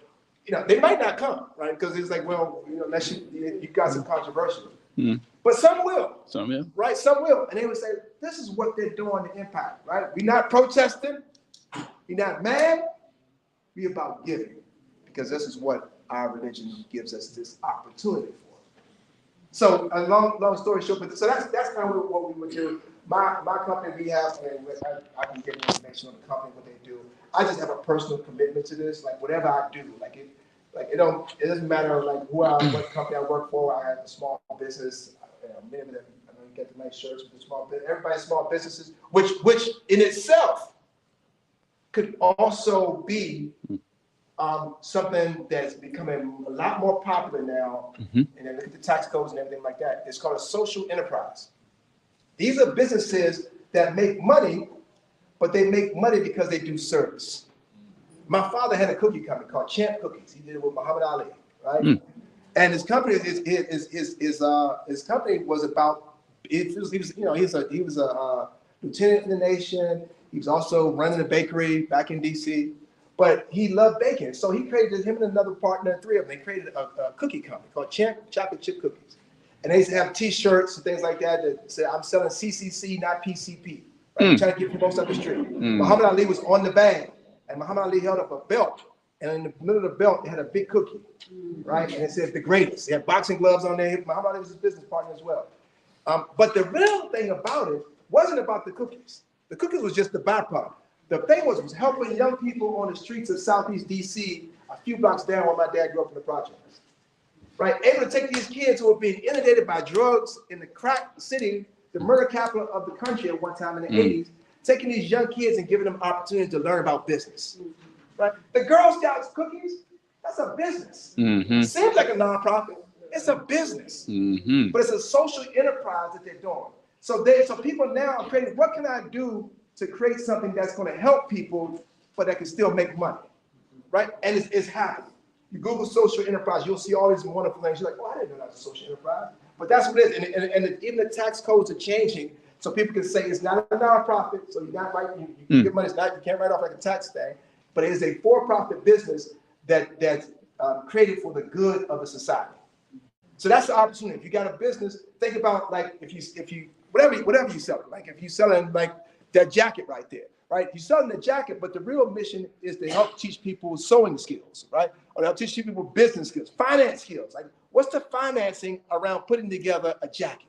you know, they might not come, right? Because it's like, well, you know, unless you got some controversial. Mm. But some will. Some, yeah. Right? Some will. And they would say, this is what they're doing to impact, right? We're not protesting. We're not mad. We're about giving. Because this is what our religion gives us this opportunity for. So a long story short, but so that's kind of what we would do. My company, we have, and I can get information on the company, what they do. I just have a personal commitment to this. Like whatever I do, it doesn't matter like what company I work for. I have a small business. Many of them, I know you get the nice shirts with the small business. Everybody's small businesses, which in itself could also be something that's becoming a lot more popular now. Mm-hmm. And then look at the tax codes and everything like that. It's called a social enterprise. These are businesses that make money, but they make money because they do service. My father had a cookie company called Champ Cookies. He did it with Muhammad Ali, right? Mm. And his company, his company was about. He was a lieutenant in the nation. He was also running a bakery back in D.C. But he loved baking, so he created him and another partner, three of them. They created a cookie company called Champ Chocolate Chip Cookies. And they used to have T-shirts and things like that said, "I'm selling CCC, not PCP." Right? Mm. Trying to get people off the street. Mm. Muhammad Ali was on the band, and Muhammad Ali held up a belt, and in the middle of the belt, it had a big cookie, right? And it said "the greatest." They had boxing gloves on there. Muhammad Ali was his business partner as well. But the real thing about it wasn't about the cookies. The cookies was just the byproduct. The thing was helping young people on the streets of Southeast DC, a few blocks down where my dad grew up in the projects. Right, able to take these kids who were being inundated by drugs in the crack city, the murder capital of the country at one time in the 80s, taking these young kids and giving them opportunities to learn about business. Right, the Girl Scouts cookies, that's a business. Mm-hmm. It seems like a nonprofit, it's a business, mm-hmm. But it's a social enterprise that they're doing. So people now are creating, what can I do to create something that's going to help people, but that can still make money, right? And it's happening. You Google social enterprise, you'll see all these wonderful things. You're like, oh, I didn't know that was a social enterprise. But that's what it is. And even the tax codes are changing so people can say it's not a nonprofit, so you're not right, you can get money, you can't write off like a tax thing, but it is a for-profit business that's created for the good of the society. So that's the opportunity. If you got a business, think about like if you whatever you sell, like if you're selling like that jacket right there, right? You're selling the jacket, but the real mission is to help teach people sewing skills, right? Or to help teach people business skills, finance skills. Like what's the financing around putting together a jacket,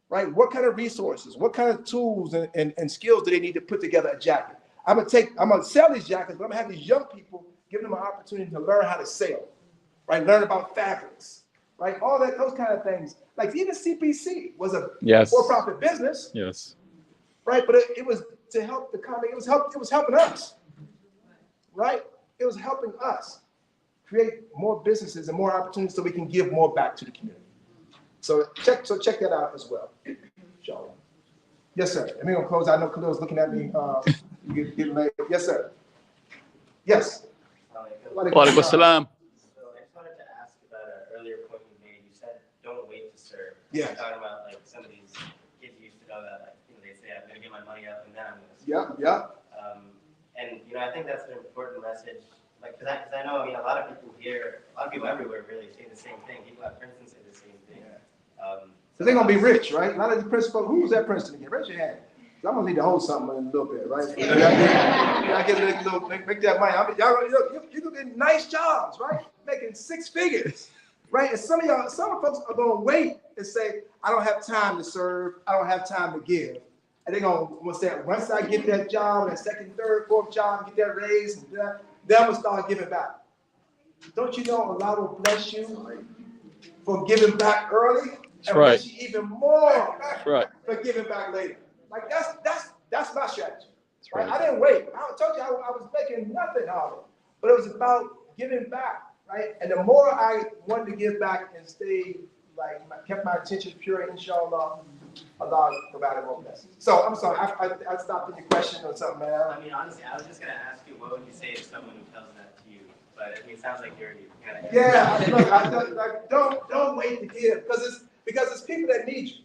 right? What kind of resources, what kind of tools and skills do they need to put together a jacket? I'm gonna sell these jackets, but I'm gonna have these young people, give them an opportunity to learn how to sell, right? Learn about fabrics, right? All that, those kind of things. Like even CPC was a for-profit business. Yes. Right, but it was to help the economy. It was helping us, right? It was helping us create more businesses and more opportunities so we can give more back to the community. So check that out as well. Inshallah. Yes, sir. And we're gonna close. I know Khalil's looking at me. Getting late. Yes, sir. Yes. Walaikum salam. So I just wanted to ask about an earlier point you made. You said don't wait to serve. Yeah. You're talking about like some of these kids used to know that like they say I'm gonna get my money up and then I'm gonna serve. Yeah. And I think that's an important message. Like, cause I know a lot of people here, a lot of people everywhere really say the same thing. People at Princeton say the same thing. Yeah. So they're gonna be rich, right? A lot of the Princeton, who was at Princeton again? Raise your hand. I'm gonna need to hold something in a little bit, right? I get a little, make that money. You can get nice jobs, right? Making 6 figures, right? And some folks are gonna wait and say, I don't have time to serve, I don't have time to give. And they're gonna say, once I get that job, that second, third, fourth job, get that raise, and then I'm gonna start giving back. Don't you know Allah will bless you for giving back early? That's and right. bless you even more for giving back later. Like that's my strategy. Right? I didn't wait. I told you I was making nothing out of it, but it was about giving back, right? And the more I wanted to give back and stay, kept my intentions pure, inshallah, Allah provided more blessings. So I'm sorry, I stopped in your question or something, man. I mean, honestly, I was just gonna ask you, what would you say to someone who tells that to you? But it sounds like you're already kind of. Yeah, don't wait to give because it's people that need you.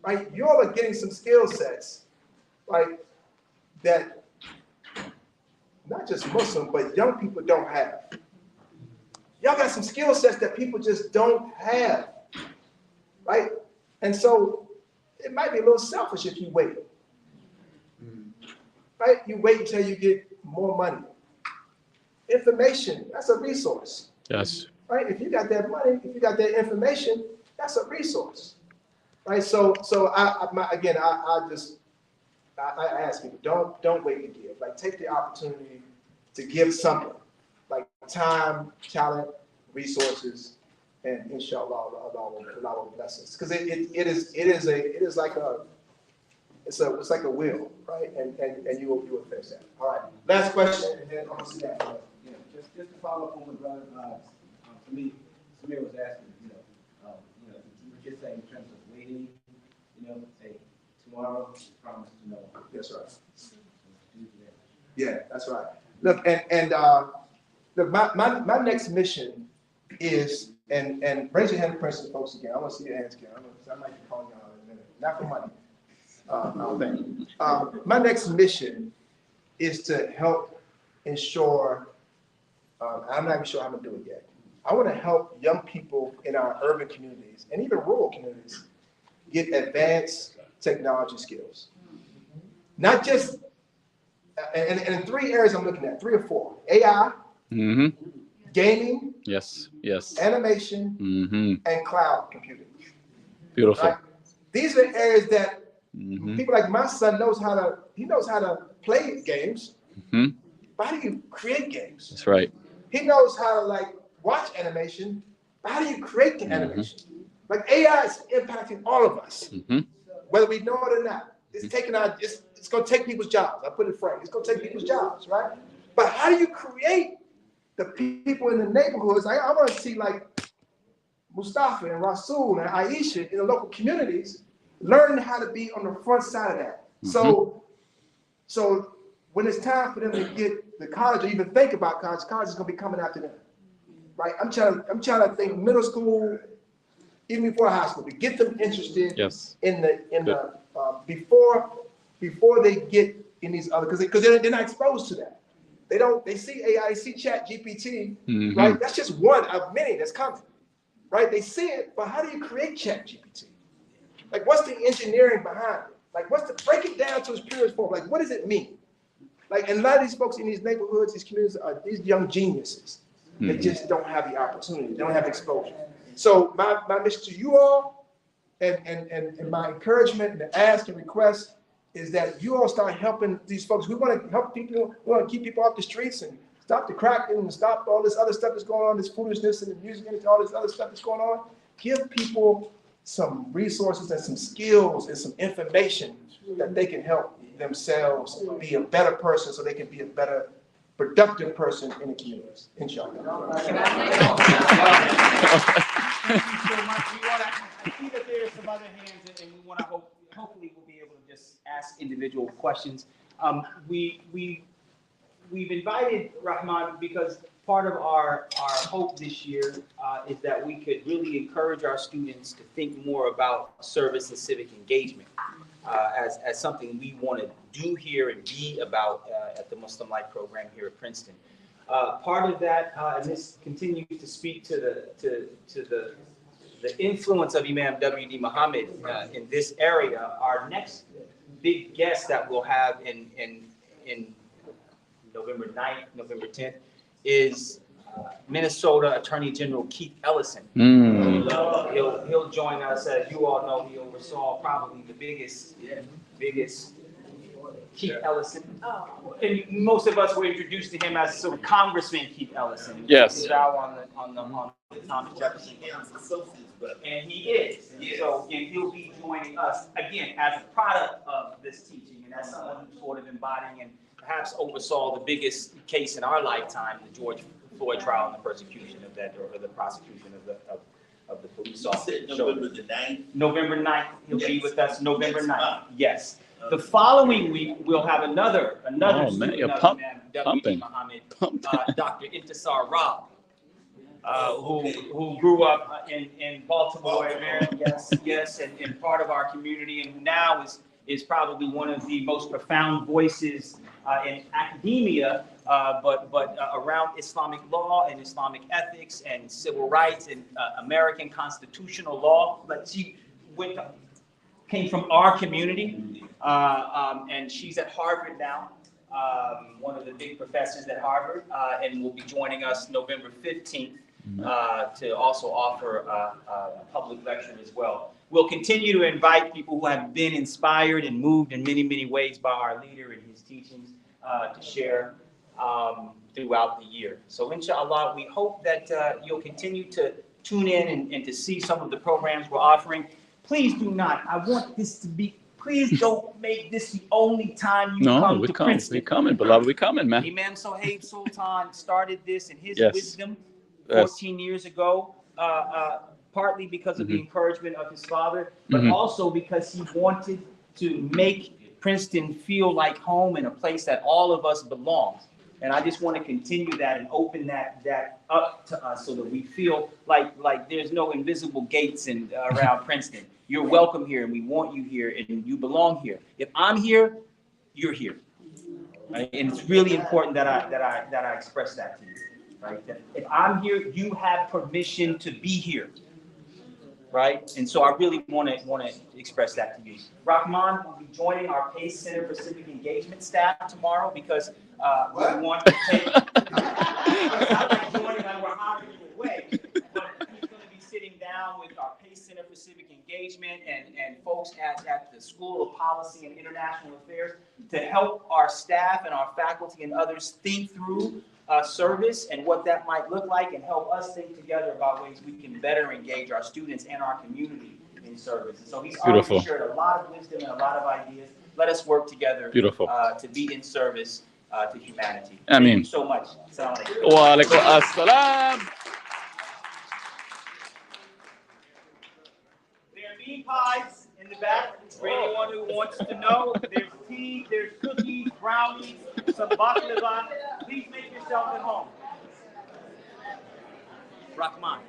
Right, you all are getting some skill sets, right? That not just Muslim, but young people don't have. Y'all got some skill sets that people just don't have, right? And so it might be a little selfish if you wait, right? You wait until you get more money. Information, that's a resource. Yes. Right? If you got that money, if you got that information, that's a resource. Right? So I ask people, don't wait to give. Like, take the opportunity to give something, like time, talent, resources, and inshallah, Allah will bless us. Because it's like a wheel, right? And you will fix that. All right. Last question, and then I'm gonna see that. Yeah, just to follow up on what brother Samir was asking, you were just saying in terms of waiting, say tomorrow, promise to know. That's right. So do that. Yeah, that's right. Look, look, my next mission is, and raise your hand, Princeton folks, again. I want to see your hands again. I might be calling y'all in a minute. Not for money. I don't think. My next mission is to help ensure, I'm not even sure how I'm going to do it yet. I want to help young people in our urban communities and even rural communities get advanced technology skills. Not just, and 3 areas I'm looking at, 3 or 4. AI, gaming, Yes. animation, and cloud computing. Beautiful. Right? These are areas that people like my son knows how to play games, but how do you create games? That's right. He knows how to like watch animation, but how do you create the animation? Like, AI is impacting all of us, whether we know it or not. It's taking it's gonna take people's jobs. I put it frank. It's gonna take people's jobs, right? But how do you create the people in the neighborhoods? I want to see like Mustafa and Rasul and Aisha in the local communities learning how to be on the front side of that. So when it's time for them to get to college or even think about college is gonna be coming after them, right? I'm trying to think middle school, even before high school, to get them interested in the before they get in these other, because they're not exposed to that. They see AI, they see Chat GPT, right? That's just one of many that's coming, right? They see it, but how do you create Chat GPT? Like, what's the engineering behind it? Like, break it down to its purest form. Like, what does it mean? Like, and a lot of these folks in these neighborhoods, these communities are these young geniuses. They just don't have the opportunity. They don't have exposure. So my mission to you all and my encouragement and the ask and request is that you all start helping these folks. We want to help people. We want to keep people off the streets and stop the cracking and stop all this other stuff that's going on, this foolishness and the music and all this other stuff that's going on. Give people some resources and some skills and some information that they can help themselves be a better person so they can be a better productive person in the communities. Inshallah. Thank you so much. I see that there are some other hands, and we want to hopefully we'll be able to just ask individual questions. We've invited Rahman because part of our hope this year is that we could really encourage our students to think more about service and civic engagement as something we want to do here and be about at the Muslim Life program here at Princeton. Part of that, and this continues to speak to the influence of Imam W.D. Mohammed in this area. Our next big guest that we'll have in November 9th, November 10th is Minnesota Attorney General Keith Ellison. He'll join us. As you all know, he oversaw probably the biggest Keith Ellison. And most of us were introduced to him as sort of Congressman Keith Ellison. Yes. He's out on the Thomas Jefferson. And he is. So and he'll be joining us again as a product of this teaching and as someone who's sort of embodying and perhaps oversaw the biggest case in our lifetime, the George Floyd trial and the persecution of that, or the prosecution of the police officer. November the 9th? November 9th, he'll be with us November 9th. Yes. The following week, we'll have another student of Imam W.D. Mohammed, Dr. Intisar Rob, who grew up in Baltimore, yes, and part of our community, and who now is probably one of the most profound voices in academia, but around Islamic law and Islamic ethics and civil rights and American constitutional law. But she came from our community, and she's at Harvard now, one of the big professors at Harvard, and will be joining us November 15th to also offer a public lecture as well. We'll continue to invite people who have been inspired and moved in many, many ways by our leader and his teachings to share throughout the year. So inshallah, we hope that you'll continue to tune in and to see some of the programs we're offering. Please do not, I want this to be, please don't make this the only time you come to Princeton. We're coming, beloved, we're coming, man. Imam Sohaib Sultan started this in his Yes. wisdom 14 years ago, partly because of the encouragement of his father, but also because he wanted to make Princeton feel like home and a place that all of us belong. And I just want to continue that and open that up to us so that we feel like there's no invisible gates around Princeton. You're welcome here, and we want you here, and you belong here. If I'm here, you're here, right? And it's really important that I express that to you, right? That if I'm here, you have permission to be here, right? And so I really want to express that to you. Rahman will be joining our PACE Center for Civic Engagement staff tomorrow because we want to take. I like joining, we're hiring you away, but he's going to be sitting down with our PACE Center for Civic Engagement and folks at the School of Policy and International Affairs to help our staff and our faculty and others think through service and what that might look like, and help us think together about ways we can better engage our students and our community in service. And so he's already shared a lot of wisdom and a lot of ideas. Let us work together to be in service to humanity. Thank you so much. Assalamu alaikum. Wa alaikum assalam. There are meat pies in the back for anyone who wants to know. There's tea, there's cookies, brownies, some baklava. Please make yourself at home. Rahman.